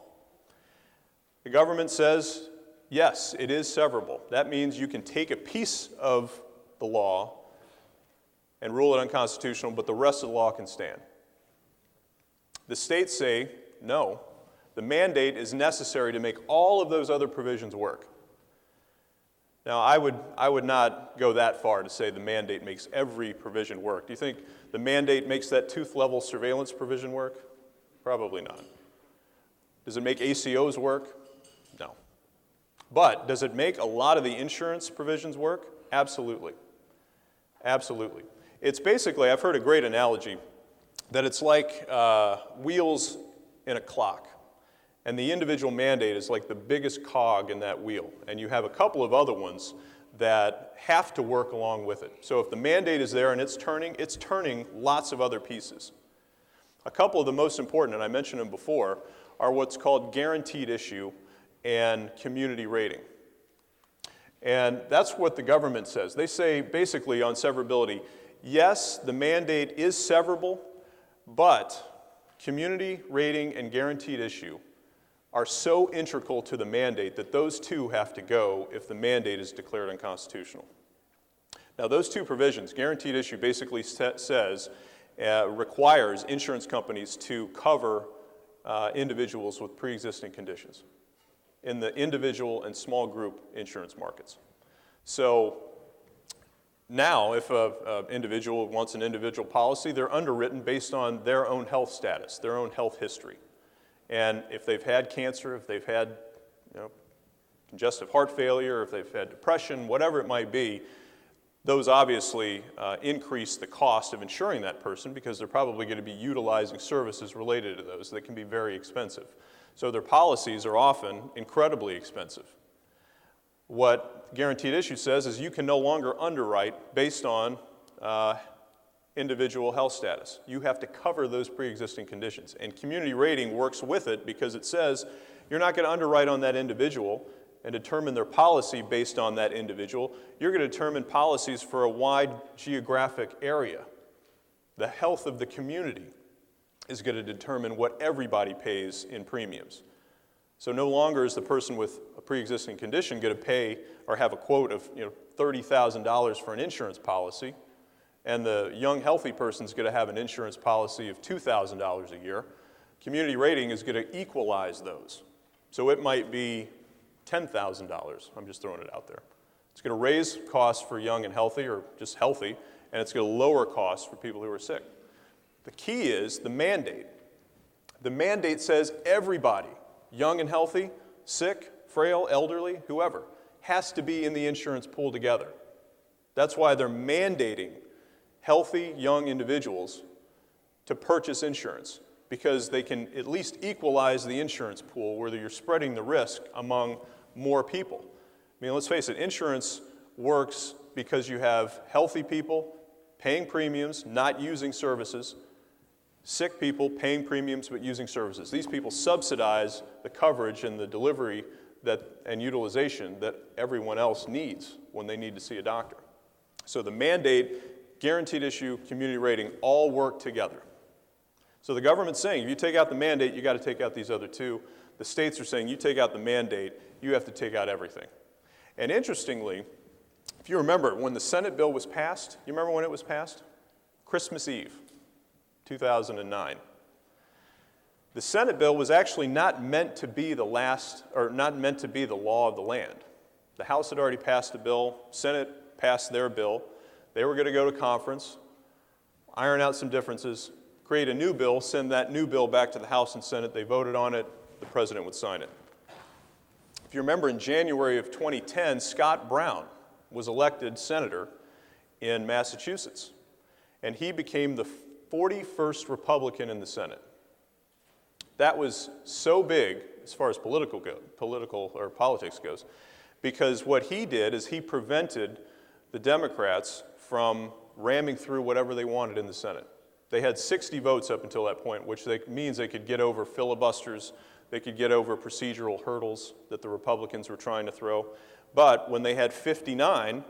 The government says, yes, it is severable. That means you can take a piece of the law and rule it unconstitutional, but the rest of the law can stand. The states say, no, the mandate is necessary to make all of those other provisions work. Now, I would not go that far to say the mandate makes every provision work. Do you think the mandate makes that tooth-level surveillance provision work? Probably not. Does it make ACOs work? No. But does it make a lot of the insurance provisions work? Absolutely. Absolutely. It's basically, I've heard a great analogy, that it's like wheels in a clock. And the individual mandate is like the biggest cog in that wheel. And you have a couple of other ones that have to work along with it. So if the mandate is there and it's turning lots of other pieces. A couple of the most important, and I mentioned them before, are what's called guaranteed issue and community rating. And that's what the government says. They say basically on severability, yes, the mandate is severable, but community rating and guaranteed issue are so integral to the mandate that those two have to go if the mandate is declared unconstitutional. Now, those two provisions, guaranteed issue basically says, requires insurance companies to cover individuals with pre-existing conditions in the individual and small group insurance markets. So now, if an individual wants an individual policy, they're underwritten based on their own health status, their own health history. And if they've had cancer, if they've had congestive heart failure, if they've had depression, whatever it might be, those obviously increase the cost of insuring that person because they're probably going to be utilizing services related to those that can be very expensive. So their policies are often incredibly expensive. What guaranteed issue says is you can no longer underwrite based on individual health status. You have to cover those pre-existing conditions. And community rating works with it because it says you're not going to underwrite on that individual and determine their policy based on that individual. You're going to determine policies for a wide geographic area. The health of the community is going to determine what everybody pays in premiums. So no longer is the person with a pre-existing condition going to pay or have a quote of $30,000 for an insurance policy, and the young, healthy person is going to have an insurance policy of $2,000 a year. Community rating is going to equalize those. So it might be $10,000. I'm just throwing it out there. It's going to raise costs for young and healthy, or just healthy, and it's going to lower costs for people who are sick. The key is the mandate. The mandate says everybody, young and healthy, sick, frail, elderly, whoever, has to be in the insurance pool together. That's why they're mandating healthy, young individuals to purchase insurance, because they can at least equalize the insurance pool where you're spreading the risk among more people. I mean, let's face it, insurance works because you have healthy people paying premiums, not using services, sick people paying premiums but using services. These people subsidize the coverage and the delivery and utilization that everyone else needs when they need to see a doctor. So the mandate, guaranteed issue, community rating, all work together. So the government's saying, if you take out the mandate, you got to take out these other two. The states are saying, you take out the mandate, you have to take out everything. And interestingly, if you remember, when the Senate bill was passed, you remember when it was passed? Christmas Eve, 2009. The Senate bill was actually not meant to be the law of the land. The House had already passed a bill, Senate passed their bill. They were going to go to conference, iron out some differences, create a new bill, send that new bill back to the House and Senate. They voted on it, the president would sign it. If you remember, in January of 2010, Scott Brown was elected senator in Massachusetts, and he became the 41st Republican in the Senate. That was so big as far as politics goes, because what he did is he prevented the Democrats from ramming through whatever they wanted in the Senate. They had 60 votes up until that point, which means they could get over filibusters, they could get over procedural hurdles that the Republicans were trying to throw. But when they had 59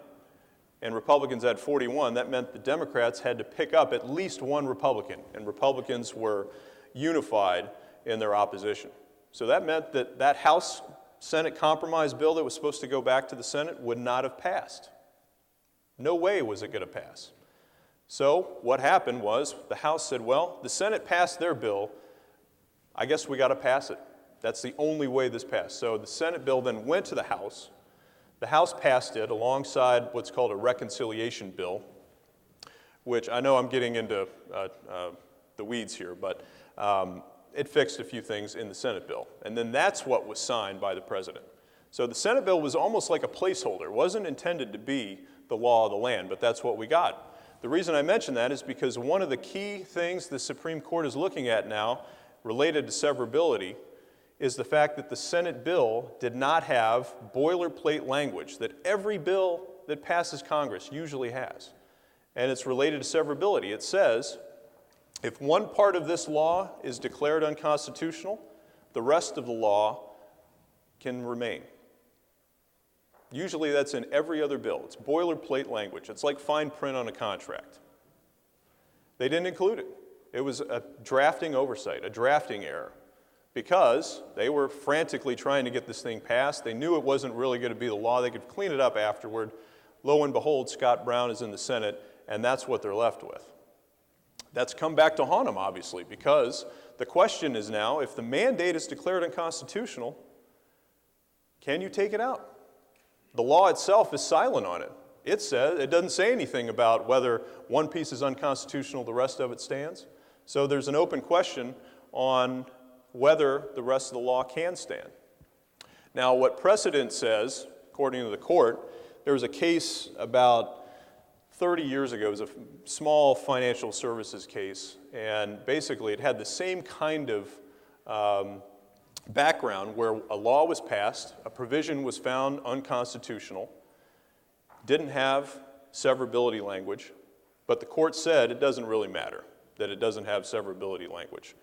and Republicans had 41, that meant the Democrats had to pick up at least one Republican, and Republicans were unified in their opposition. So that meant that that House Senate compromise bill that was supposed to go back to the Senate would not have passed. No way was it going to pass. So what happened was the House said, well, the Senate passed their bill. I guess we got to pass it. That's the only way this passed. So the Senate bill then went to the House. The House passed it alongside what's called a reconciliation bill, which I know I'm getting into the weeds here, but it fixed a few things in the Senate bill. And then that's what was signed by the president. So the Senate bill was almost like a placeholder. It wasn't intended to be the law of the land, but that's what we got. The reason I mention that is because one of the key things the Supreme Court is looking at now related to severability is the fact that the Senate bill did not have boilerplate language that every bill that passes Congress usually has. And it's related to severability. It says, if one part of this law is declared unconstitutional, the rest of the law can remain. Usually that's in every other bill. It's boilerplate language. It's like fine print on a contract. They didn't include it. It was a drafting oversight, a drafting error, because they were frantically trying to get this thing passed. They knew it wasn't really going to be the law. They could clean it up afterward. Lo and behold, Scott Brown is in the Senate, and that's what they're left with. That's come back to haunt them, obviously, because the question is now, if the mandate is declared unconstitutional, can you take it out? The law itself is silent on it. It says, it doesn't say anything about whether one piece is unconstitutional, the rest of it stands. So there's an open question on whether the rest of the law can stand. Now, what precedent says, according to the court, there was a case about 30 years ago. It was a small financial services case, and basically it had the same kind of background where a law was passed, a provision was found unconstitutional, didn't have severability language, but the court said it doesn't really matter that it doesn't have severability language.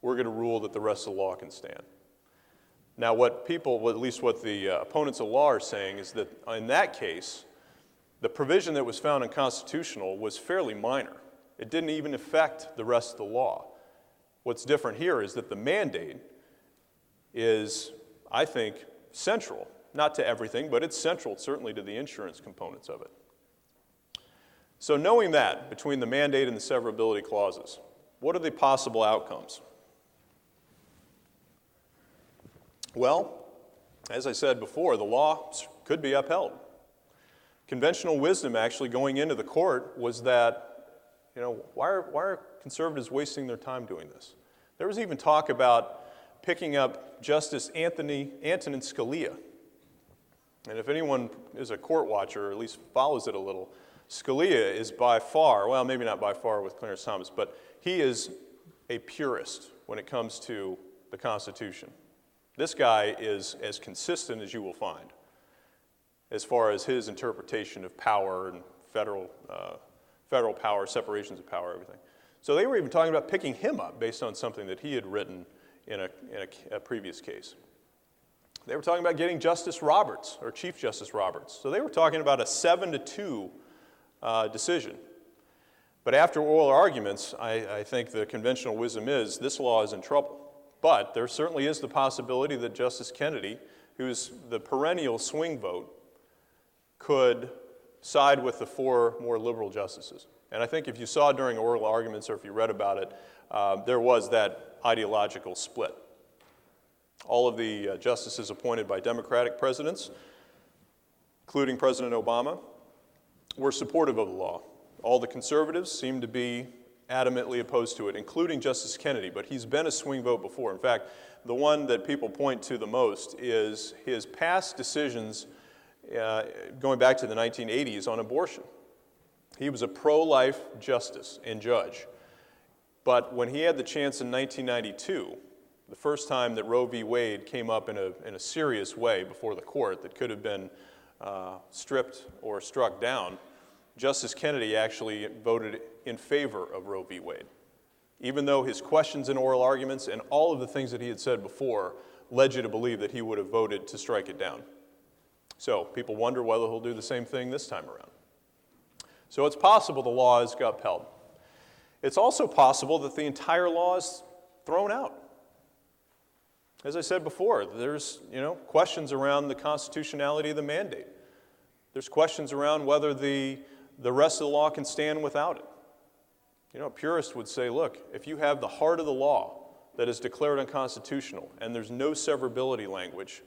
We're going to rule that the rest of the law can stand. Now, what people, at least what the opponents of law are saying, is that in that case, the provision that was found unconstitutional was fairly minor. It didn't even affect the rest of the law. What's different here is that the mandate is, I think, central. Not to everything, but it's central certainly to the insurance components of it. So knowing that, between the mandate and the severability clauses, what are the possible outcomes? Well, as I said before, the law could be upheld. Conventional wisdom actually going into the court was that, why are conservatives wasting their time doing this? There was even talk about picking up Justice Antonin Scalia. And if anyone is a court watcher, or at least follows it a little, Scalia is by far, well, maybe not by far with Clarence Thomas, but he is a purist when it comes to the Constitution. This guy is as consistent as you will find as far as his interpretation of power and federal power, separations of power, everything. So they were even talking about picking him up based on something that he had written in a previous case. They were talking about getting Justice Roberts, or Chief Justice Roberts. So they were talking about a 7-2 decision. But after oral arguments, I think the conventional wisdom is this law is in trouble. But there certainly is the possibility that Justice Kennedy, who's the perennial swing vote, could side with the 4 more liberal justices. And I think if you saw during oral arguments or if you read about it, there was that ideological split. All of the justices appointed by Democratic presidents, including President Obama, were supportive of the law. All the conservatives seem to be adamantly opposed to it, including Justice Kennedy, but he's been a swing vote before. In fact, the one that people point to the most is his past decisions going back to the 1980s on abortion. He was a pro-life justice and judge. But when he had the chance in 1992, the first time that Roe v. Wade came up in a serious way before the court that could have been stripped or struck down, Justice Kennedy actually voted in favor of Roe v. Wade, even though his questions and oral arguments and all of the things that he had said before led you to believe that he would have voted to strike it down. So people wonder whether he'll do the same thing this time around. So it's possible the law is upheld. It's also possible that the entire law is thrown out. As I said before, there's questions around the constitutionality of the mandate. There's questions around whether the rest of the law can stand without it. A purist would say, look, if you have the heart of the law that is declared unconstitutional and there's no severability language,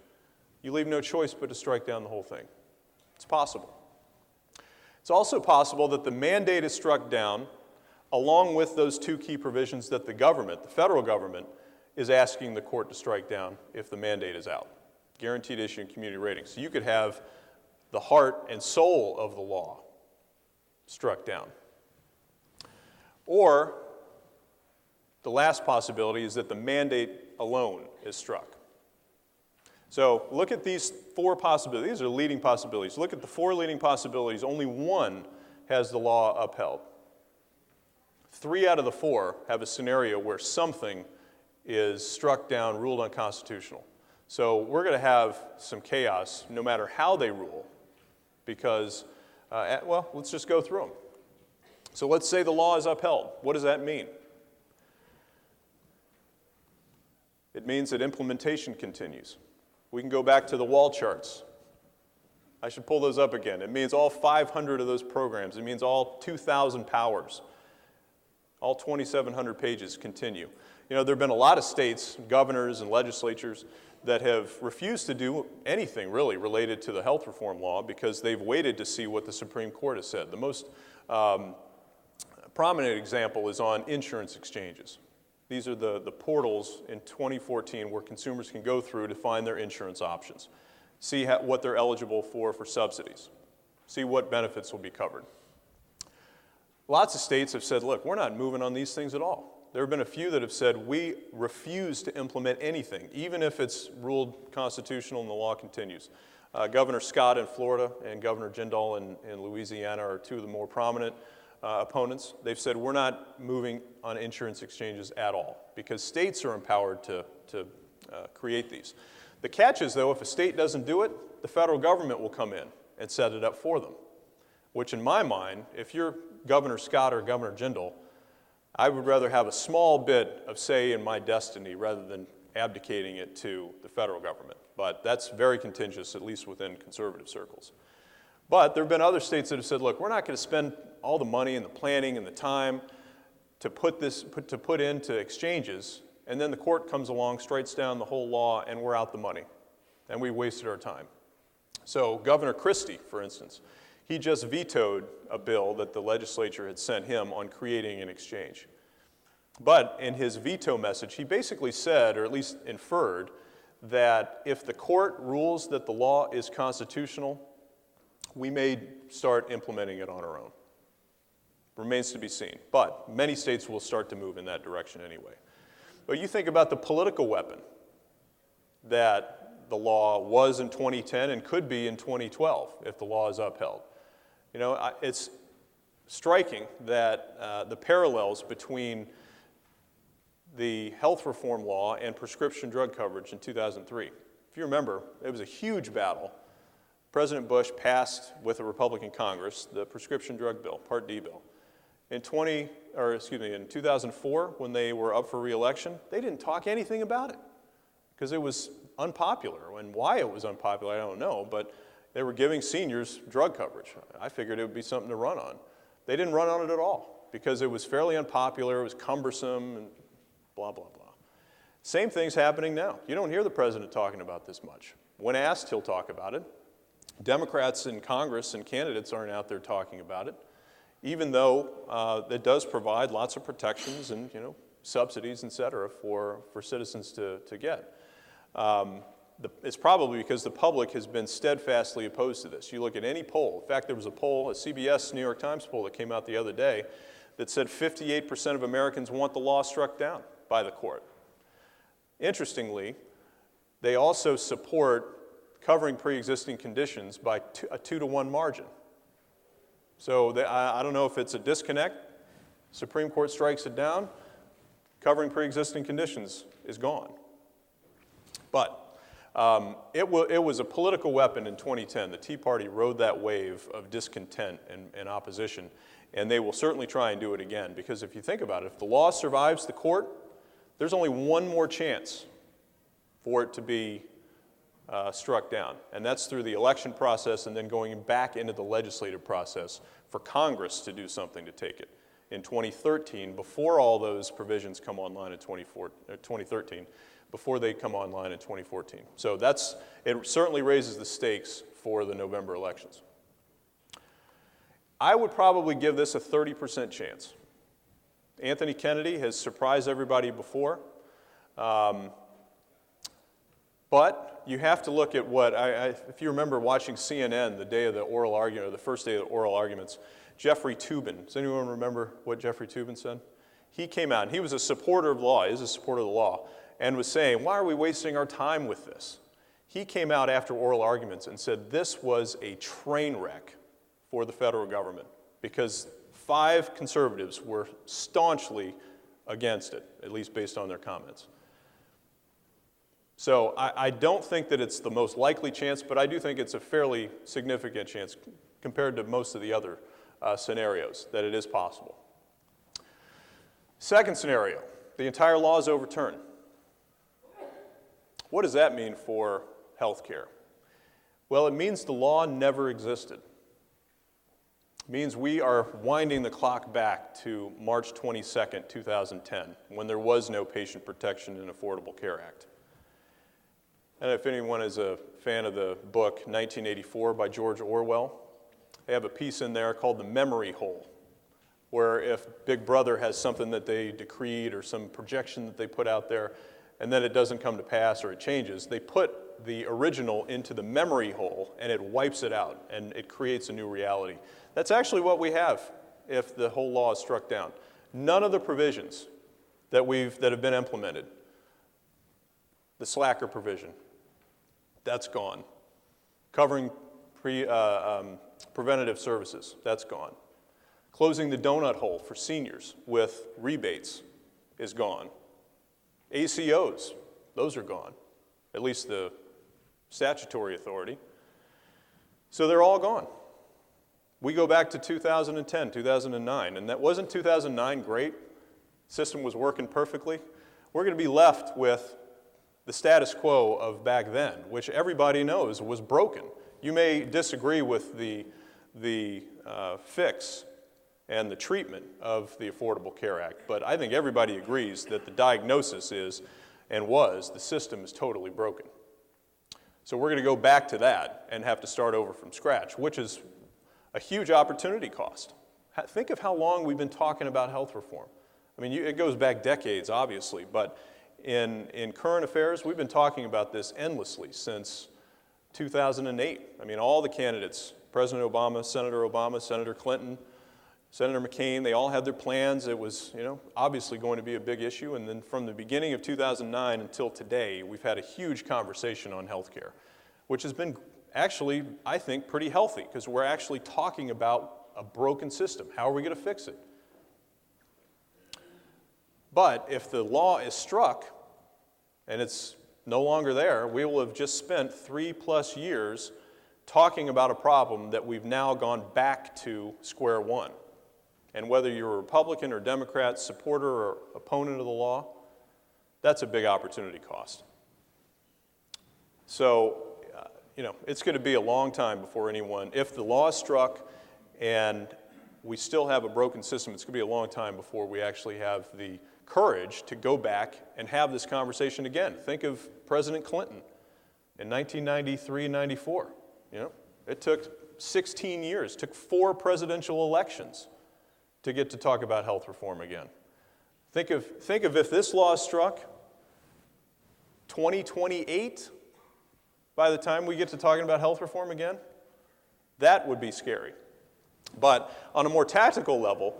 you leave no choice but to strike down the whole thing. It's possible. It's also possible that the mandate is struck down along with those two key provisions that the government, the federal government, is asking the court to strike down if the mandate is out. Guaranteed issue and community rating. So you could have the heart and soul of the law struck down. Or the last possibility is that the mandate alone is struck. So look at these four possibilities. These are leading possibilities. Look at the four leading possibilities. Only one has the law upheld. 3 out of the 4 have a scenario where something is struck down, ruled unconstitutional. So we're going to have some chaos no matter how they rule because, let's just go through them. So let's say the law is upheld. What does that mean? It means that implementation continues. We can go back to the wall charts. I should pull those up again. It means all 500 of those programs. It means all 2,000 powers. All 2,700 pages continue. There have been a lot of states, governors and legislatures, that have refused to do anything really related to the health reform law because they've waited to see what the Supreme Court has said. The most prominent example is on insurance exchanges. These are the portals in 2014 where consumers can go through to find their insurance options, see what they're eligible for subsidies, see what benefits will be covered. Lots of states have said, look, we're not moving on these things at all. There have been a few that have said, we refuse to implement anything, even if it's ruled constitutional and the law continues. Governor Scott in Florida and Governor Jindal in Louisiana are two of the more prominent opponents. They've said, we're not moving on insurance exchanges at all, because states are empowered to create these. The catch is, though, if a state doesn't do it, the federal government will come in and set it up for them, which in my mind, if you're Governor Scott or Governor Jindal, I would rather have a small bit of say in my destiny rather than abdicating it to the federal government. But that's very contentious, at least within conservative circles. But there have been other states that have said, look, we're not going to spend all the money and the planning and the time to put into exchanges, and then the court comes along, strikes down the whole law, and we're out the money. And we wasted our time. So Governor Christie, for instance, he just vetoed a bill that the legislature had sent him on creating an exchange. But in his veto message, he basically said, or at least inferred, that if the court rules that the law is constitutional, we may start implementing it on our own. Remains to be seen. But many states will start to move in that direction anyway. But you think about the political weapon that the law was in 2010 and could be in 2012 if the law is upheld. It's striking that the parallels between the health reform law and prescription drug coverage in 2003. If you remember, it was a huge battle. President Bush passed with a Republican Congress the prescription drug bill, Part D bill. In 2004, when they were up for re-election, they didn't talk anything about it because it was unpopular. And why it was unpopular, I don't know, but they were giving seniors drug coverage. I figured it would be something to run on. They didn't run on it at all because it was fairly unpopular, it was cumbersome, and blah, blah, blah. Same thing's happening now. You don't hear the president talking about this much. When asked, he'll talk about it. Democrats in Congress and candidates aren't out there talking about it, even though it does provide lots of protections and subsidies, et cetera, for citizens to get. It's probably because the public has been steadfastly opposed to this. You look at any poll. In fact, there was a poll, a CBS New York Times poll that came out the other day that said 58% of Americans want the law struck down by the court. Interestingly, they also support covering pre-existing conditions by a 2-to-1 margin. So I don't know if it's a disconnect. Supreme Court strikes it down. Covering pre-existing conditions is gone. But it was a political weapon in 2010. The Tea Party rode that wave of discontent and opposition, and they will certainly try and do it again, because if you think about it, if the law survives the court, there's only one more chance for it to be struck down. And that's through the election process and then going back into the legislative process for Congress to do something to take it. In 2013, before all those provisions come online in 2013, before they come online in 2014. So it certainly raises the stakes for the November elections. I would probably give this a 30% chance. Anthony Kennedy has surprised everybody before. But you have to look at what, if you remember watching CNN the day of the oral argument, or the first day of the oral arguments, Jeffrey Toobin, does anyone remember what Jeffrey Toobin said? He came out, and he was a supporter of the law, is a supporter of the law, and was saying, why are we wasting our time with this? He came out after oral arguments and said this was a train wreck for the federal government because 5 conservatives were staunchly against it, at least based on their comments. So I don't think that it's the most likely chance, but I do think it's a fairly significant chance compared to most of the other scenarios that it is possible. Second scenario, the entire law is overturned. What does that mean for health care? Well, it means the law never existed. It means we are winding the clock back to March 22nd, 2010, when there was no Patient Protection and Affordable Care Act. And if anyone is a fan of the book 1984 by George Orwell, they have a piece in there called The Memory Hole, where if Big Brother has something that they decreed or some projection that they put out there, and then it doesn't come to pass or it changes, they put the original into the memory hole and it wipes it out and it creates a new reality. That's actually what we have if the whole law is struck down. None of the provisions that have been implemented, the slacker provision, that's gone. Covering preventative services, that's gone. Closing the donut hole for seniors with rebates is gone. ACOs, those are gone, at least the statutory authority. So they're all gone. We go back to 2010, 2009, and that wasn't 2009 great? The system was working perfectly. We're going to be left with the status quo of back then, which everybody knows was broken. You may disagree with the fix and the treatment of the Affordable Care Act, but I think everybody agrees that the diagnosis is and was the system is totally broken. So we're going to go back to that and have to start over from scratch, which is a huge opportunity cost. Think of how long we've been talking about health reform. I mean, it goes back decades, obviously, but in current affairs, we've been talking about this endlessly since 2008. I mean, all the candidates, President Obama, Senator Clinton, Senator McCain, they all had their plans. It was, obviously going to be a big issue. And then from the beginning of 2009 until today, we've had a huge conversation on health care, which has been actually, I think, pretty healthy because we're actually talking about a broken system. How are we going to fix it? But if the law is struck and it's no longer there, we will have just spent 3+ years talking about a problem that we've now gone back to square one. And whether you're a Republican or Democrat, supporter or opponent of the law, that's a big opportunity cost. So, it's going to be a long time before anyone, if the law is struck and we still have a broken system, it's going to be a long time before we actually have the courage to go back and have this conversation again. Think of President Clinton in 1993 and 94. It took 16 years, took 4 presidential elections to get to talk about health reform again. Think of if this law is struck, 2028, by the time we get to talking about health reform again, that would be scary. But on a more tactical level,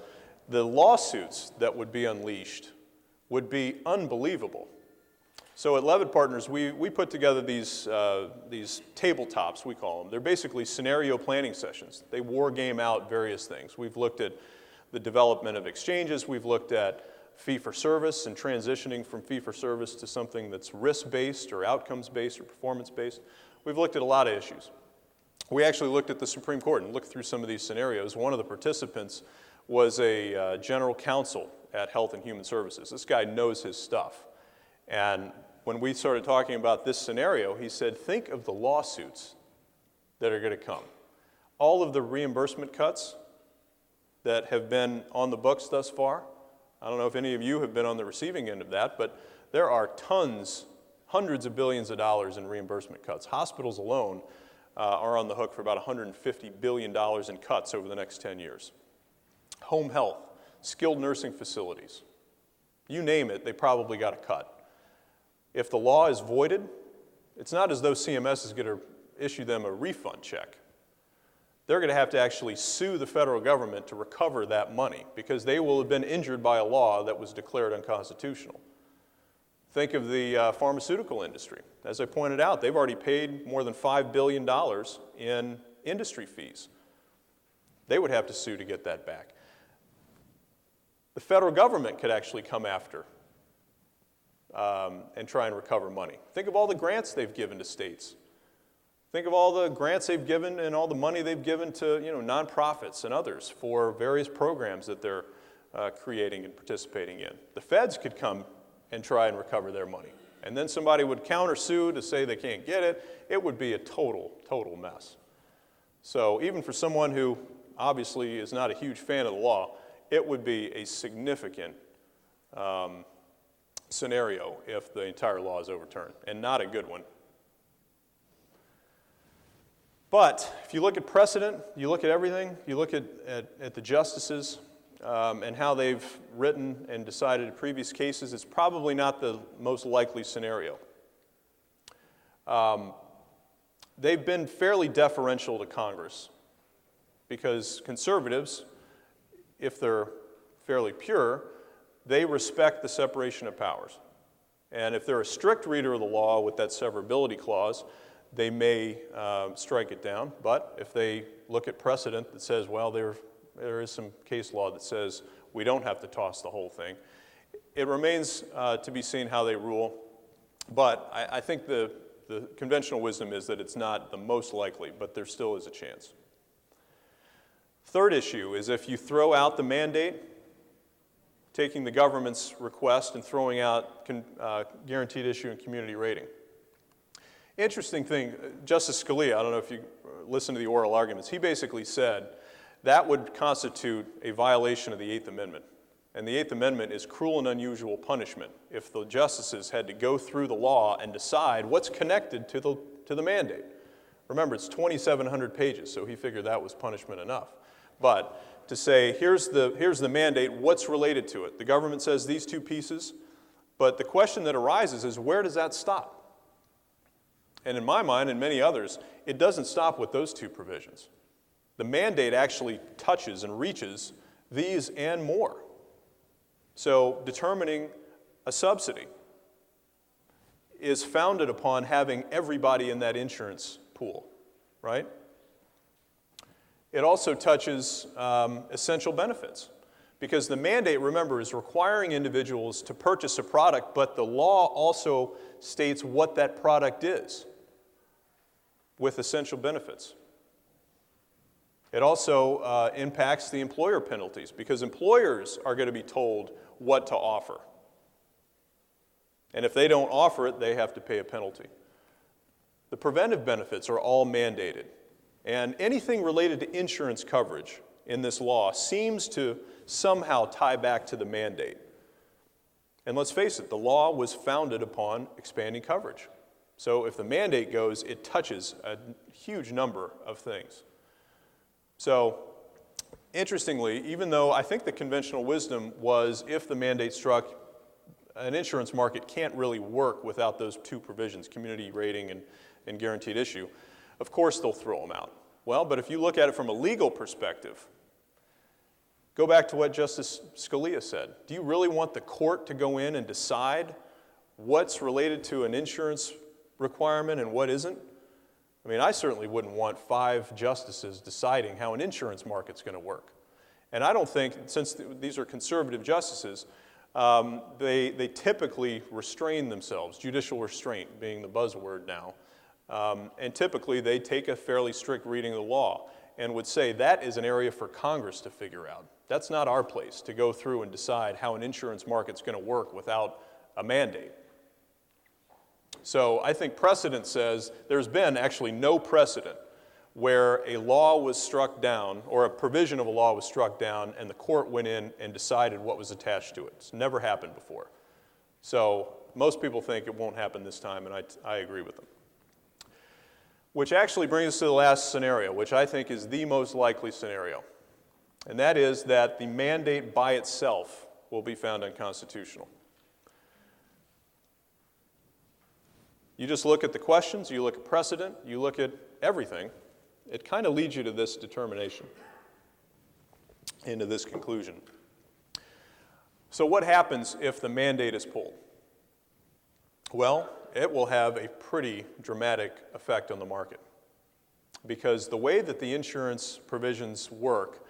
the lawsuits that would be unleashed would be unbelievable. So at Leavitt Partners, we put together these tabletops, we call them. They're basically scenario planning sessions. They war game out various things. We've looked at the development of exchanges. We've looked at fee-for-service and transitioning from fee-for-service to something that's risk-based or outcomes-based or performance-based. We've looked at a lot of issues. We actually looked at the Supreme Court and looked through some of these scenarios. One of the participants was a general counsel at Health and Human Services. This guy knows his stuff. And when we started talking about this scenario, he said, think of the lawsuits that are going to come. All of the reimbursement cuts that have been on the books thus far. I don't know if any of you have been on the receiving end of that, but there are tons, hundreds of billions of dollars in reimbursement cuts. Hospitals alone are on the hook for about $150 billion in cuts over the next 10 years. Home health, skilled nursing facilities, you name it, they probably got a cut. If the law is voided, it's not as though CMS is going to issue them a refund check. They're going to have to actually sue the federal government to recover that money because they will have been injured by a law that was declared unconstitutional. Think of the pharmaceutical industry. As I pointed out, they've already paid more than $5 billion in industry fees. They would have to sue to get that back. The federal government could actually come after and try and recover money. Think of all the grants they've given to states. Think of all the grants they've given and all the money they've given to nonprofits and others for various programs that they're creating and participating in. The feds could come and try and recover their money. And then somebody would countersue to say they can't get it. It would be a total mess. So even for someone who obviously is not a huge fan of the law, it would be a significant scenario if the entire law is overturned, and not a good one. But if you look at precedent, you look at everything, you look at the justices and how they've written and decided in previous cases, it's probably not the most likely scenario. They've been fairly deferential to Congress because conservatives, if they're fairly pure, they respect the separation of powers. And if they're a strict reader of the law with that severability clause, they may strike it down. But if they look at precedent that says, well, there is some case law that says we don't have to toss the whole thing, it remains to be seen how they rule. But I think the conventional wisdom is that it's not the most likely, but there still is a chance. Third issue is if you throw out the mandate, taking the government's request and throwing out guaranteed issue and community rating. Interesting thing, Justice Scalia, I don't know if you listened to the oral arguments, he basically said that would constitute a violation of the Eighth Amendment. And the Eighth Amendment is cruel and unusual punishment if the justices had to go through the law and decide what's connected to the mandate. Remember, it's 2,700 pages, so he figured that was punishment enough. But to say, here's the mandate, what's related to it? The government says these two pieces, but the question that arises is where does that stop? And in my mind and many others, it doesn't stop with those two provisions. The mandate actually touches and reaches these and more. So determining a subsidy is founded upon having everybody in that insurance pool, right? It also touches essential benefits because the mandate, remember, is requiring individuals to purchase a product, but the law also states what that product is with essential benefits. It also impacts the employer penalties because employers are going to be told what to offer. And if they don't offer it, they have to pay a penalty. The preventive benefits are all mandated. And anything related to insurance coverage in this law seems to somehow tie back to the mandate. And let's face it, the law was founded upon expanding coverage. So if the mandate goes, it touches a huge number of things. So interestingly, even though I think the conventional wisdom was if the mandate struck, an insurance market can't really work without those two provisions, community rating and guaranteed issue, of course they'll throw them out. Well, but if you look at it from a legal perspective, go back to what Justice Scalia said. Do you really want the court to go in and decide what's related to an insurance requirement and what isn't? I mean, I certainly wouldn't want 5 justices deciding how an insurance market's going to work. And I don't think, since these are conservative justices, they typically restrain themselves, judicial restraint being the buzzword now. And typically they take a fairly strict reading of the law and would say that is an area for Congress to figure out. That's not our place to go through and decide how an insurance market's going to work without a mandate. So I think precedent says there's been actually no precedent where a law was struck down or a provision of a law was struck down and the court went in and decided what was attached to it. It's never happened before. So most people think it won't happen this time, and I agree with them. Which actually brings us to the last scenario, which I think is the most likely scenario. And that is that the mandate by itself will be found unconstitutional. You just look at the questions, you look at precedent, you look at everything. It kind of leads you to this determination, into this conclusion. So what happens if the mandate is pulled? Well, it will have a pretty dramatic effect on the market. Because the way that the insurance provisions work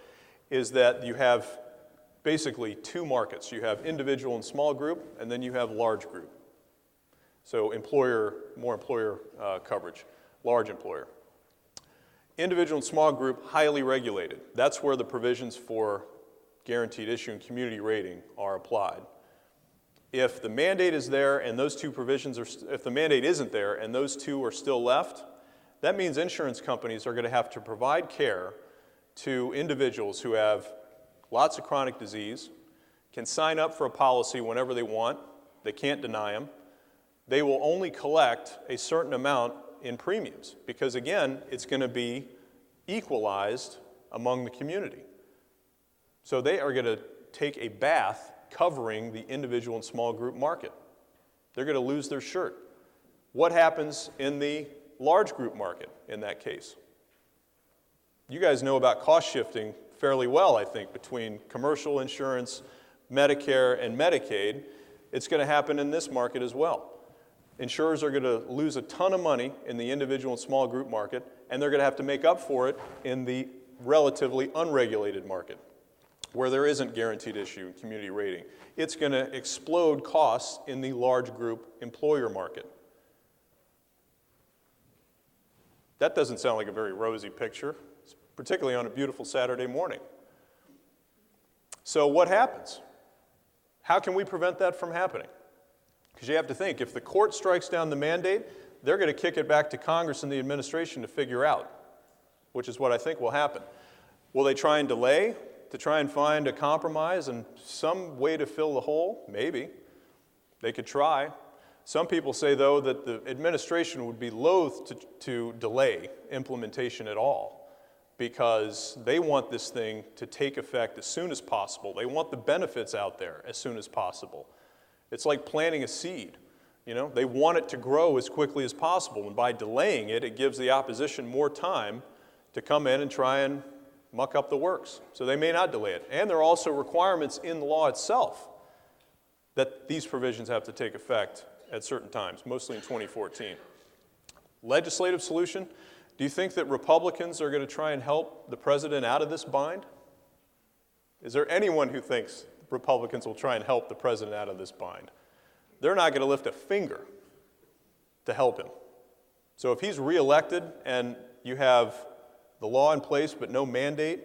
is that you have basically two markets. You have individual and small group, and then you have large group. So more employer coverage, large employer. Individual and small group, highly regulated. That's where the provisions for guaranteed issue and community rating are applied. If the mandate is there and those two provisions if the mandate isn't there and those two are still left, that means insurance companies are going to have to provide care to individuals who have lots of chronic disease, can sign up for a policy whenever they want, they can't deny them. They will only collect a certain amount in premiums because, again, it's going to be equalized among the community. So they are going to take a bath covering the individual and small group market. They're going to lose their shirt. What happens in the large group market in that case? You guys know about cost shifting fairly well, I think, between commercial insurance, Medicare, and Medicaid. It's going to happen in this market as well. Insurers are going to lose a ton of money in the individual and small group market, and they're going to have to make up for it in the relatively unregulated market, where there isn't guaranteed issue and community rating. It's going to explode costs in the large group employer market. That doesn't sound like a very rosy picture, particularly on a beautiful Saturday morning. So what happens? How can we prevent that from happening? Because you have to think, if the court strikes down the mandate, they're going to kick it back to Congress and the administration to figure out, which is what I think will happen. Will they try and delay to try and find a compromise and some way to fill the hole? Maybe. They could try. Some people say, though, that the administration would be loath to delay implementation at all because they want this thing to take effect as soon as possible. They want the benefits out there as soon as possible. It's like planting a seed. You know, they want it to grow as quickly as possible, and by delaying it, it gives the opposition more time to come in and try and muck up the works. So they may not delay it. And there are also requirements in the law itself that these provisions have to take effect at certain times, mostly in 2014. Legislative solution, do you think that Republicans are going to try and help the president out of this bind? Is there anyone who thinks Republicans will try and help the president out of this bind? They're not going to lift a finger to help him. So if he's reelected and you have the law in place but no mandate,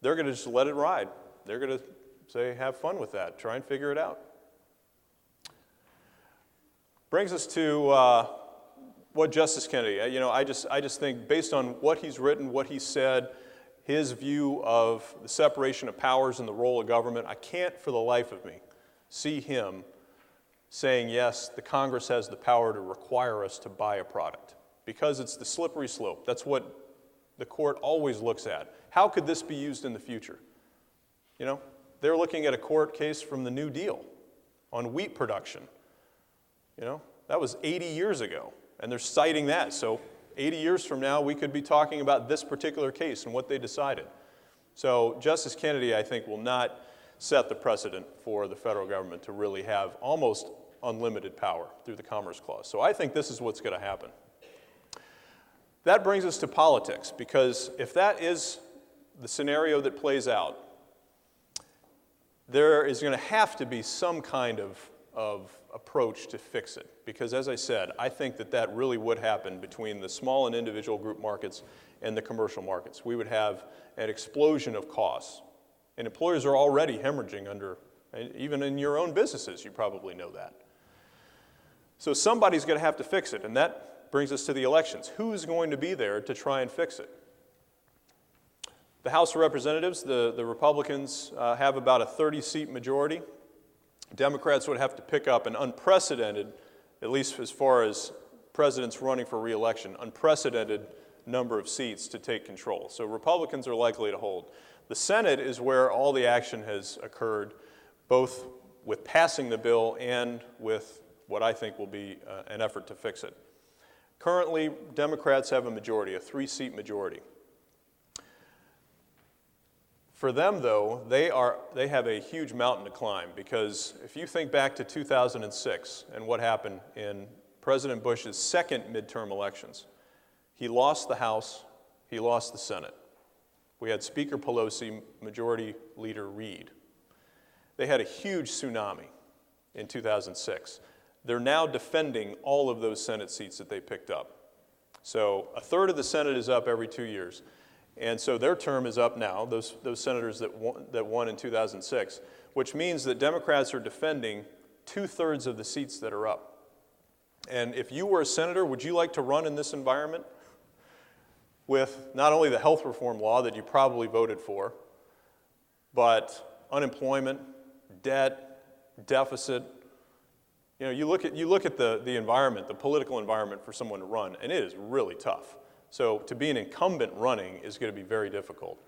they're going to just let it ride. They're going to say, have fun with that. Try and figure it out. Brings us to what Justice Kennedy, I just think based on what he's written, what he said, his view of the separation of powers and the role of government, I can't for the life of me see him saying, yes, the Congress has the power to require us to buy a product, because it's the slippery slope. That's what the court always looks at. How could this be used in the future? You know, they're looking at a court case from the New Deal on wheat production. You know, that was 80 years ago, and they're citing that. So 80 years from now, we could be talking about this particular case and what they decided. So Justice Kennedy, I think, will not set the precedent for the federal government to really have almost unlimited power through the Commerce Clause. So I think this is what's going to happen. That brings us to politics, because if that is the scenario that plays out, there is going to have to be some kind of approach to fix it. Because as I said, I think that really would happen between the small and individual group markets and the commercial markets. We would have an explosion of costs. And employers are already hemorrhaging under, and even in your own businesses, you probably know that. So somebody's going to have to fix it, and that brings us to the elections. Who's going to be there to try and fix it? The House of Representatives, the Republicans have about a 30-seat majority. Democrats would have to pick up an unprecedented, at least as far as presidents running for re-election, unprecedented number of seats to take control. So Republicans are likely to hold. The Senate is where all the action has occurred, both with passing the bill and with what I think will be an effort to fix it. Currently, Democrats have a majority, a 3-seat majority. For them, though, they have a huge mountain to climb, because if you think back to 2006 and what happened in President Bush's second midterm elections, he lost the House, he lost the Senate. We had Speaker Pelosi, Majority Leader Reid. They had a huge tsunami in 2006. They're now defending all of those Senate seats that they picked up. So a third of the Senate is up every 2 years. And so their term is up now, those senators that won in 2006, which means that Democrats are defending 2/3 of the seats that are up. And if you were a senator, would you like to run in this environment with not only the health reform law that you probably voted for, but unemployment, debt, deficit? You know, you look at the environment, the political environment for someone to run, and it is really tough. So to be an incumbent running is going to be very difficult.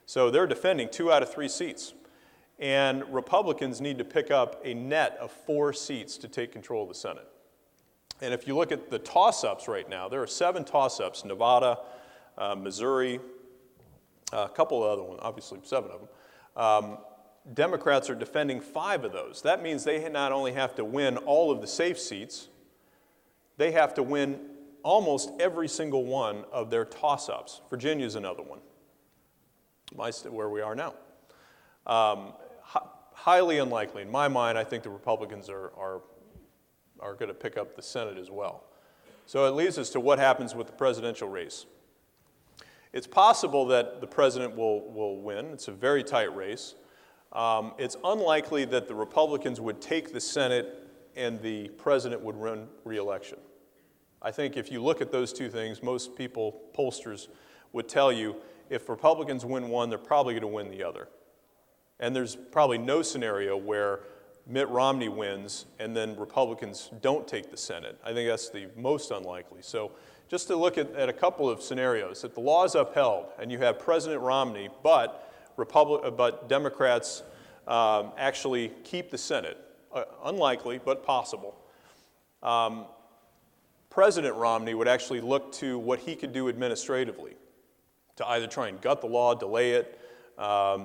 So they're defending 2 out of 3 seats. And Republicans need to pick up a net of 4 seats to take control of the Senate. And if you look at the toss-ups right now, there are 7 toss-ups: Nevada, Missouri, a couple of other ones, obviously 7 of them. Democrats are defending 5 of those. That means they not only have to win all of the safe seats, they have to win almost every single one of their toss-ups. Virginia's another one, where we are now. Highly unlikely. In my mind, I think the Republicans are going to pick up the Senate as well. So it leads us to what happens with the presidential race. It's possible that the president will win. It's a very tight race. It's unlikely that the Republicans would take the Senate and the president would run re-election. I think if you look at those 2 things, most people, pollsters, would tell you if Republicans win one, they're probably going to win the other. And there's probably no scenario where Mitt Romney wins and then Republicans don't take the Senate. I think that's the most unlikely. So just to look at a couple of scenarios, if the law is upheld and you have President Romney, but Democrats actually keep the Senate, unlikely but possible, President Romney would actually look to what he could do administratively to either try and gut the law, delay it,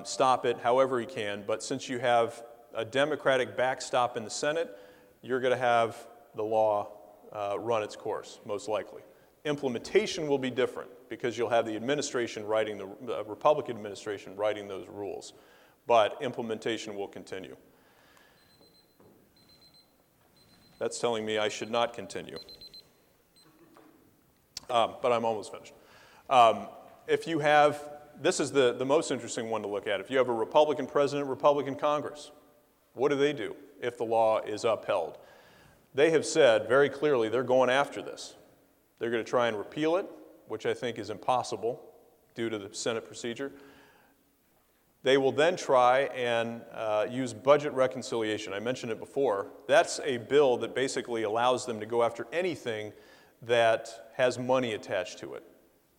stop it, however he can. But since you have a Democratic backstop in the Senate, you're going to have the law run its course, most likely. Implementation will be different because you'll have the administration writing, the Republican administration writing those rules. But implementation will continue. That's telling me I should not continue. But I'm almost finished. If you have, this is the most interesting one to look at. If you have a Republican president, Republican Congress, what do if the law is upheld? They have said very clearly they're going after this. They're going to try and repeal it, which I think is impossible due to the Senate procedure. They will then try and use budget reconciliation. I mentioned it before. That's a bill that basically allows them to go after anything that has money attached to it.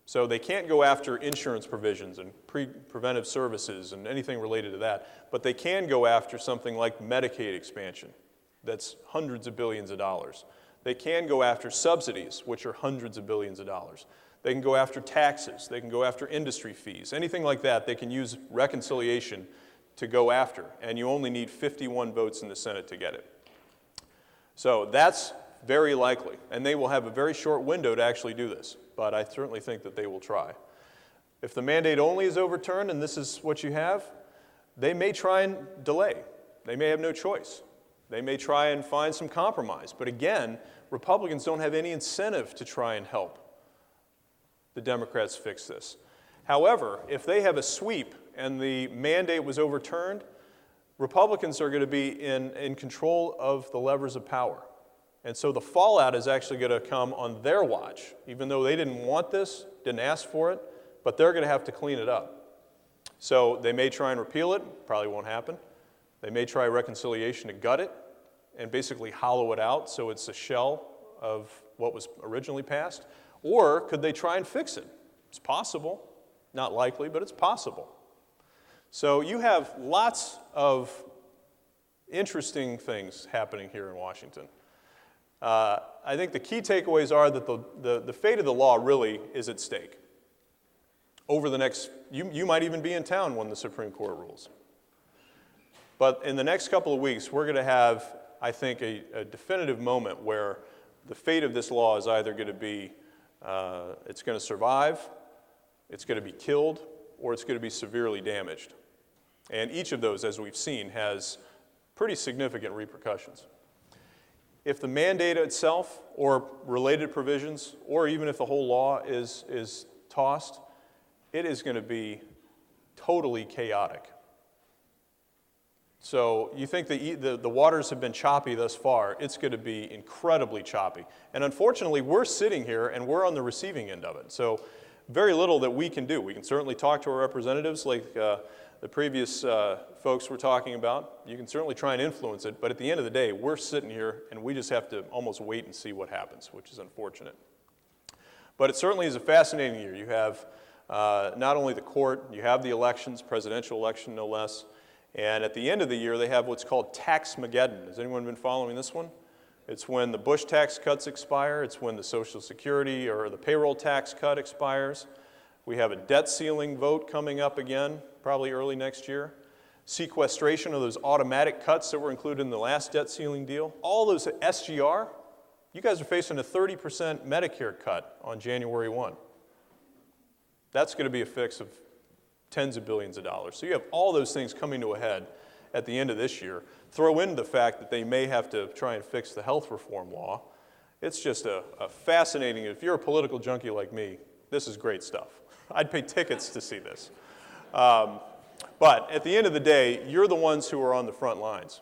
So they can't go after insurance provisions and preventive services and anything related to that, but they can go after something like Medicaid expansion. That's hundreds of billions of dollars. They can go after subsidies, which are hundreds of billions of dollars. They can go after taxes. They can go after industry fees. Anything like that, they can use reconciliation to go after, and you only need 51 votes in the Senate to get it. So that's very likely, and they will have a very short window to actually do this, but I certainly think that they will try. If the mandate only is overturned and this is what you have, they may try and delay. They may have no choice. They may try and find some compromise, but again, Republicans don't have any incentive to try and help the Democrats fix this. However, if they have a sweep and the mandate was overturned, Republicans are going to be in control of the levers of power. And so the fallout is actually going to come on their watch, even though they didn't want this, didn't ask for it, but they're going to have to clean it up. So they may try and repeal it, probably won't happen. They may try reconciliation to gut it and basically hollow it out so it's a shell of what was originally passed. Or could they try and fix it? It's possible. Not likely, but it's possible. So you have lots of interesting things happening here in Washington. I think the key takeaways are that the fate of the law really is at stake. Over the next, you might even be in town when the Supreme Court rules. But in the next couple of weeks, we're going to have, I think, a definitive moment where the fate of this law is either going to be, it's going to survive, it's going to be killed, or it's going to be severely damaged. And each of those, as we've seen, has pretty significant repercussions. If the mandate itself or related provisions, or even if the whole law is tossed, it is going to be totally chaotic. So you think the waters have been choppy thus far, it's going to be incredibly choppy. And unfortunately, we're sitting here and we're on the receiving end of it. So very little that we can do. We can certainly talk to our representatives like the previous folks were talking about. You can certainly try and influence it, but at the end of the day, we're sitting here and we just have to almost wait and see what happens, which is unfortunate. But it certainly is a fascinating year. You have not only the court, you have the elections, presidential election no less, and at the end of the year, they have what's called Taxmageddon. Has anyone been following this one? It's when the Bush tax cuts expire. It's when the Social Security or the payroll tax cut expires. We have a debt ceiling vote coming up again, probably early next year. Sequestration of those automatic cuts that were included in the last debt ceiling deal. All those SGR, you guys are facing a 30% Medicare cut on January 1. That's going to be a fix of tens of billions of dollars. So you have all those things coming to a head at the end of this year. Throw in the fact that they may have to try and fix the health reform law. It's just a fascinating, if you're a political junkie like me, this is great stuff. I'd pay tickets to see this. But at the end of the day, you're the ones who are on the front lines,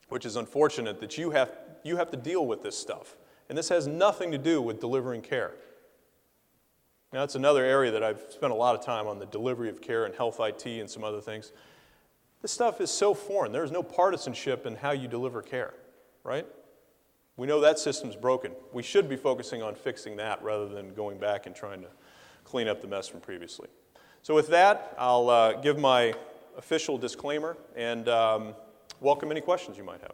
which is unfortunate that you have to deal with this stuff. And this has nothing to do with delivering care. Now, that's another area that I've spent a lot of time on, the delivery of care and health IT and some other things. This stuff is so foreign. There's no partisanship in how you deliver care, right? We know that system's broken. We should be focusing on fixing that rather than going back and trying to clean up the mess from previously. So with that, I'll give my official disclaimer and welcome any questions you might have.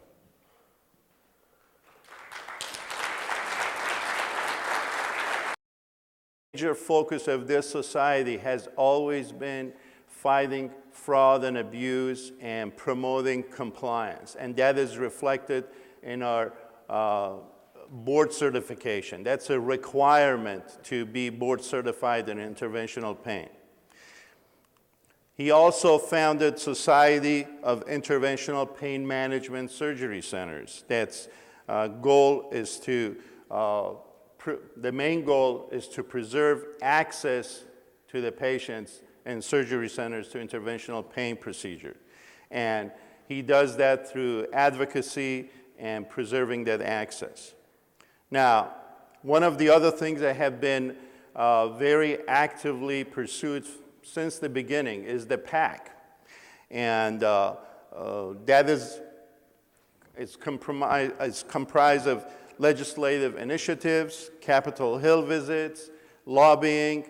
Major focus of this society has always been fighting fraud and abuse and promoting compliance. And that is reflected in our board certification. That's a requirement to be board certified in interventional pain. He also founded Society of Interventional Pain Management Surgery Centers. That's goal is to the main goal is to preserve access to the patients in surgery centers to interventional pain procedure. And he does that through advocacy and preserving that access. Now, one of the other things that have been very actively pursued since the beginning is the PAC. And that is comprised of legislative initiatives, Capitol Hill visits, lobbying,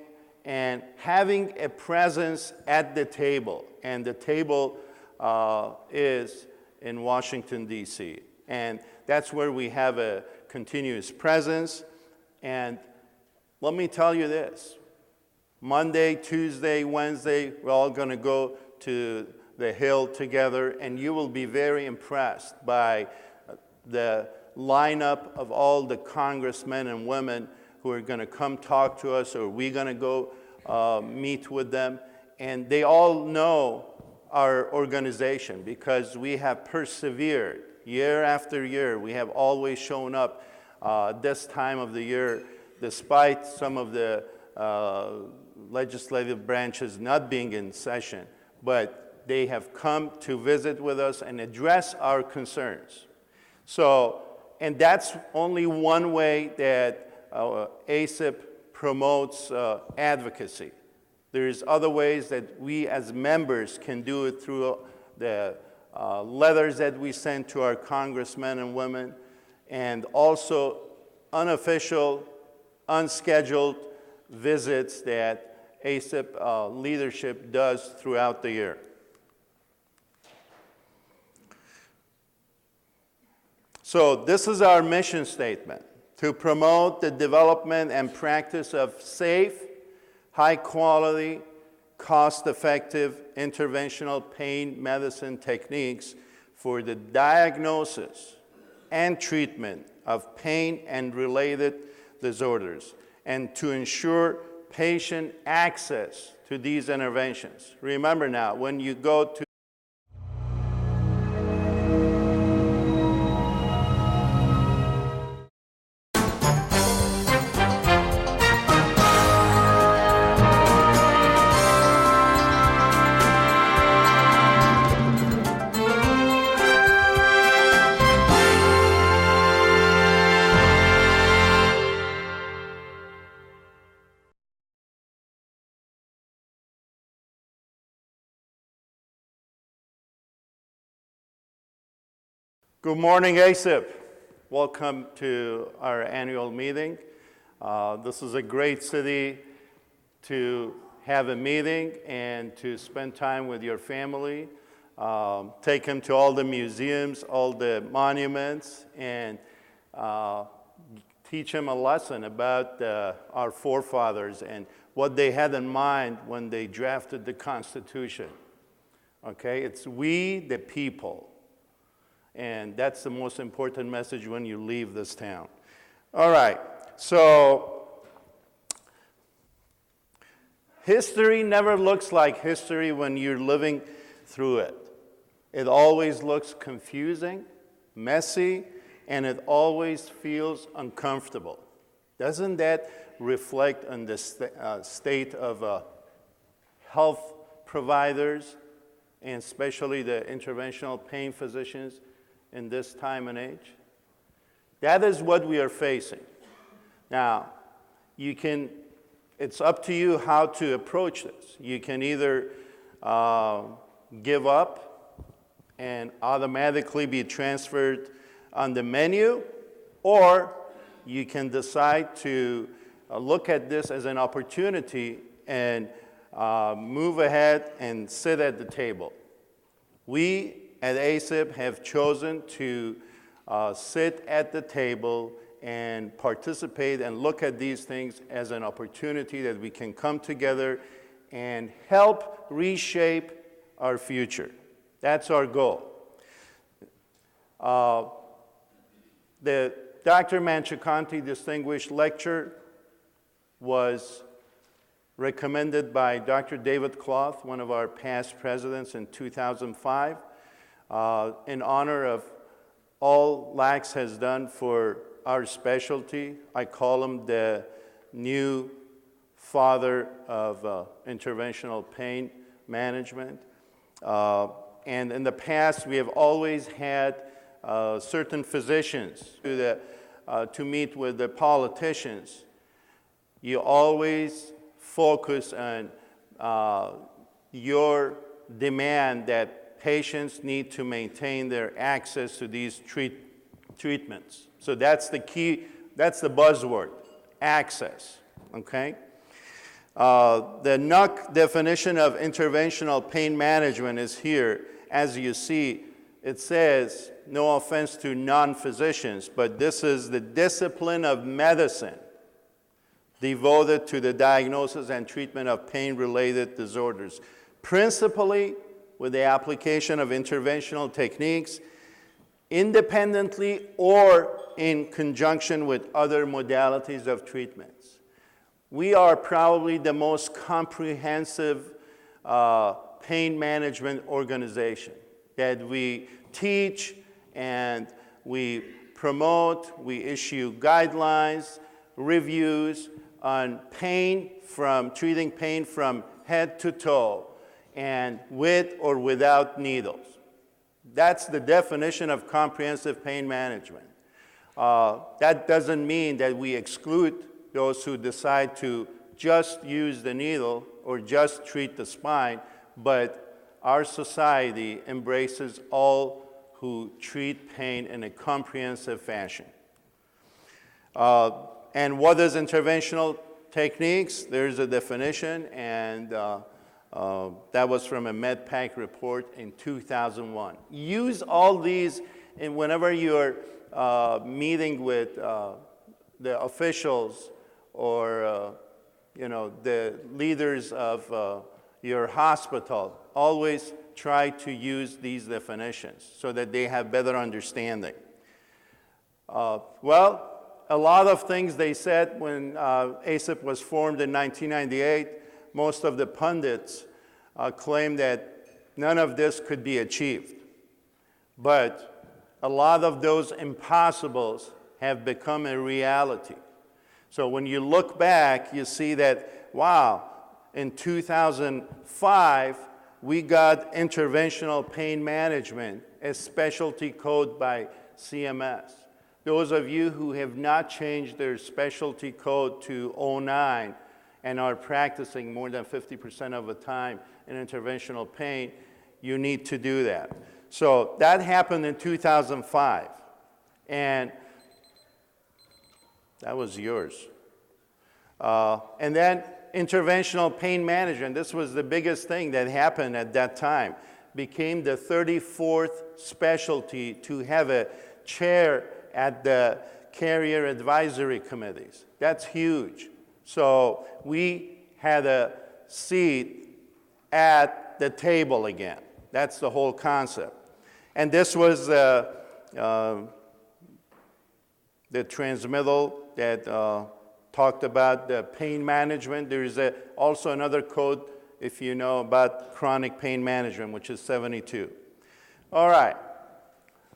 and having a presence at the table. And the table is in Washington, D.C. And that's where we have a continuous presence. And let me tell you this. Monday, Tuesday, Wednesday, we're all going to go to the Hill together, and you will be very impressed by the lineup of all the congressmen and women who are going to come talk to us, or we're going to go meet with them. And they all know our organization because we have persevered year after year. We have always shown up this time of the year, despite some of the legislative branches not being in session. But they have come to visit with us and address our concerns. So And that's only one way that ASIP promotes advocacy. There's other ways that we as members can do it through the letters that we send to our congressmen and women, and also unofficial, unscheduled visits that ASIP leadership does throughout the year. So this is our mission statement: to promote the development and practice of safe, high-quality, cost-effective interventional pain medicine techniques for the diagnosis and treatment of pain and related disorders, and to ensure patient access to these interventions. Remember now, when you go to Good morning, ASIP. Welcome to our annual meeting. This is a great city to have a meeting and to spend time with your family. Take them to all the museums, all the monuments, and teach them a lesson about our forefathers and what they had in mind when they drafted the Constitution. Okay, it's we the people. And that's the most important message when you leave this town. All right, so history never looks like history when you're living through it. It always looks confusing, messy, and it always feels uncomfortable. Doesn't that reflect on the state of health providers, and especially the interventional pain physicians in this time and age? That is what we are facing. Now, it's up to you how to approach this. You can either give up and automatically be transferred on the menu, or you can decide to look at this as an opportunity and move ahead and sit at the table. We at ASIP have chosen to sit at the table and participate and look at these things as an opportunity that we can come together and help reshape our future. That's our goal. The Dr. Manchikanti Distinguished Lecture was recommended by Dr. David Cloth, one of our past presidents, in 2005. In honor of all Lax has done for our specialty. I call him the new father of interventional pain management. And in the past, we have always had certain physicians to meet with the politicians. You always focus on your demand that patients need to maintain their access to these treatments. So that's the key, that's the buzzword, access, okay? The NUC definition of interventional pain management is here. As you see, it says, no offense to non-physicians, but this is the discipline of medicine devoted to the diagnosis and treatment of pain-related disorders, principally with the application of interventional techniques independently or in conjunction with other modalities of treatments. We are probably the most comprehensive pain management organization that we teach and we promote, we issue guidelines, reviews on treating pain from head to toe, and with or without needles. That's the definition of comprehensive pain management. That doesn't mean that we exclude those who decide to just use the needle or just treat the spine, but our society embraces all who treat pain in a comprehensive fashion. And what is interventional techniques? There's a definition, and that was from a MedPAC report in 2001. Use all these whenever you're meeting with the officials or the leaders of your hospital. Always try to use these definitions so that they have better understanding. Well, a lot of things they said when ACEP was formed in 1998, most of the pundits claimed that none of this could be achieved. But a lot of those impossibles have become a reality. So when you look back, you see that, wow, in 2005, we got interventional pain management, a specialty code by CMS. Those of you who have not changed their specialty code to 09 and are practicing more than 50% of the time in interventional pain, you need to do that. So that happened in 2005, and that was yours. And then interventional pain management, this was the biggest thing that happened at that time, became the 34th specialty to have a chair at the carrier advisory committees. That's huge. So we had a seat at the table again. That's the whole concept. And this was the transmittal that talked about the pain management. There is also another code, if you know, about chronic pain management, which is 72. All right.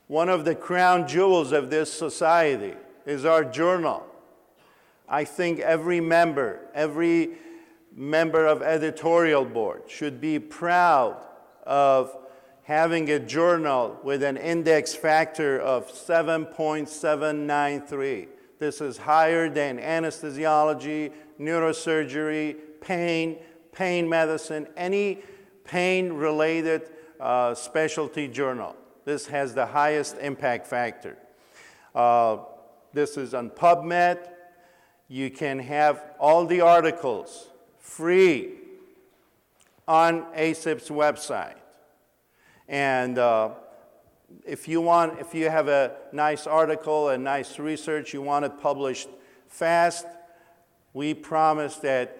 One of the crown jewels of this society is our journal. I think every member of editorial board should be proud of having a journal with an index factor of 7.793. This is higher than anesthesiology, neurosurgery, pain medicine, any pain-related specialty journal. This has the highest impact factor. This is on PubMed. You can have all the articles free on ACEP's website. And if you have a nice article, a nice research, you want it published fast, we promise that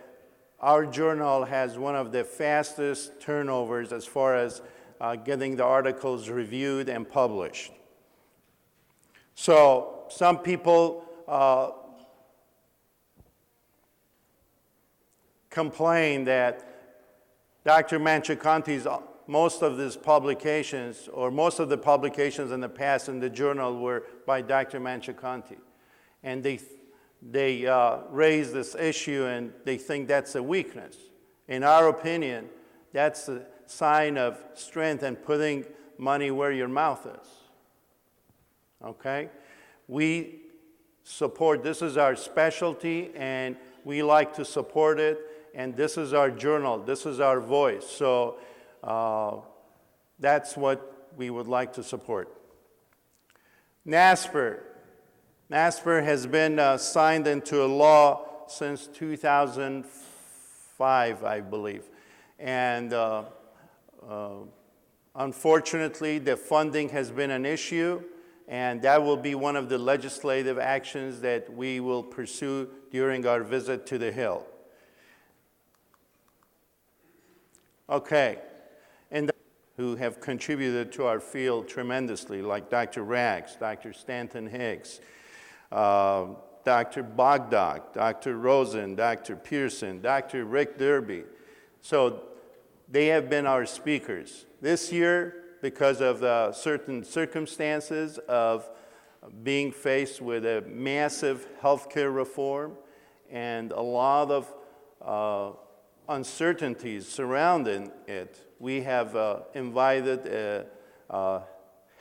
our journal has one of the fastest turnovers as far as getting the articles reviewed and published. So some people complain that Dr. Manchikanti's most of these publications, or most of the publications in the past in the journal were by Dr. Manchikanti. And they raise this issue and they think that's a weakness. In our opinion, that's a sign of strength and putting money where your mouth is. Okay? We support, this is our specialty, and we like to support it, and this is our journal, this is our voice. So that's what we would like to support. NASPR has been signed into a law since 2005, I believe. And unfortunately, the funding has been an issue, and that will be one of the legislative actions that we will pursue during our visit to the Hill. Okay. And who have contributed to our field tremendously, like Dr. Rags, Dr. Stanton Hicks, Dr. Bogdock, Dr. Rosen, Dr. Pearson, Dr. Rick Derby. So they have been our speakers. This year, because of certain circumstances of being faced with a massive healthcare reform and a lot of uncertainties surrounding it, we have invited a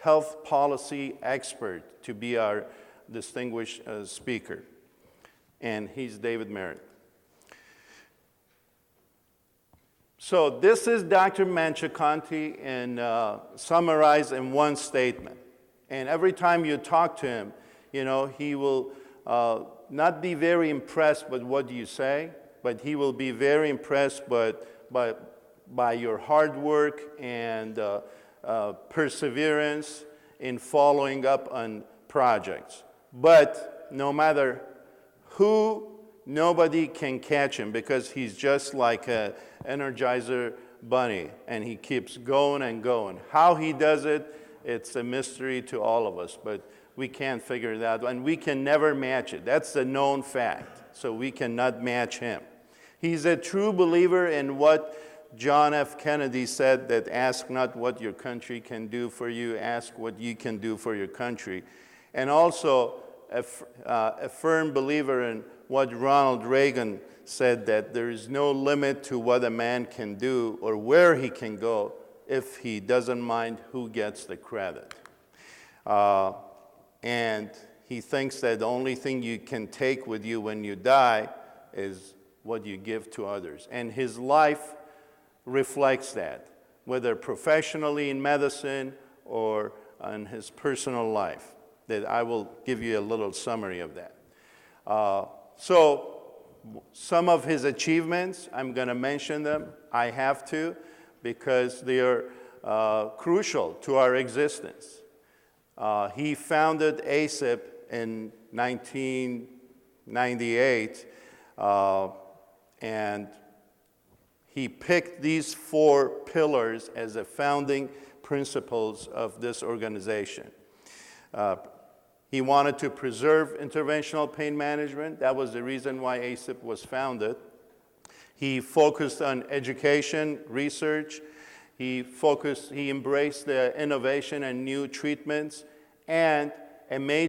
health policy expert to be our distinguished speaker, and he's David Merrit. So this is Dr. Manchikanti summarized in one statement. And every time you talk to him, he will not be very impressed with what you say, but he will be very impressed by your hard work and perseverance in following up on projects. But no matter who, nobody can catch him because he's just like an Energizer bunny, and he keeps going and going. How he does it, it's a mystery to all of us, but we can't figure it out, and we can never match it. That's a known fact, so we cannot match him. He's a true believer in what John F. Kennedy said, that ask not what your country can do for you, ask what you can do for your country. And also a firm believer in what Ronald Reagan said, that there is no limit to what a man can do or where he can go if he doesn't mind who gets the credit. And he thinks that the only thing you can take with you when you die is what you give to others. And his life reflects that, whether professionally in medicine or in his personal life. That I will give you a little summary of that. So some of his achievements, I'm going to mention them. I have to, because they are crucial to our existence. He founded ASIP in 1998, and he picked these 4 pillars as the founding principles of this organization. He wanted to preserve interventional pain management. That was the reason why ASIP was founded. He focused on education, research. He embraced the innovation and new treatments, and a major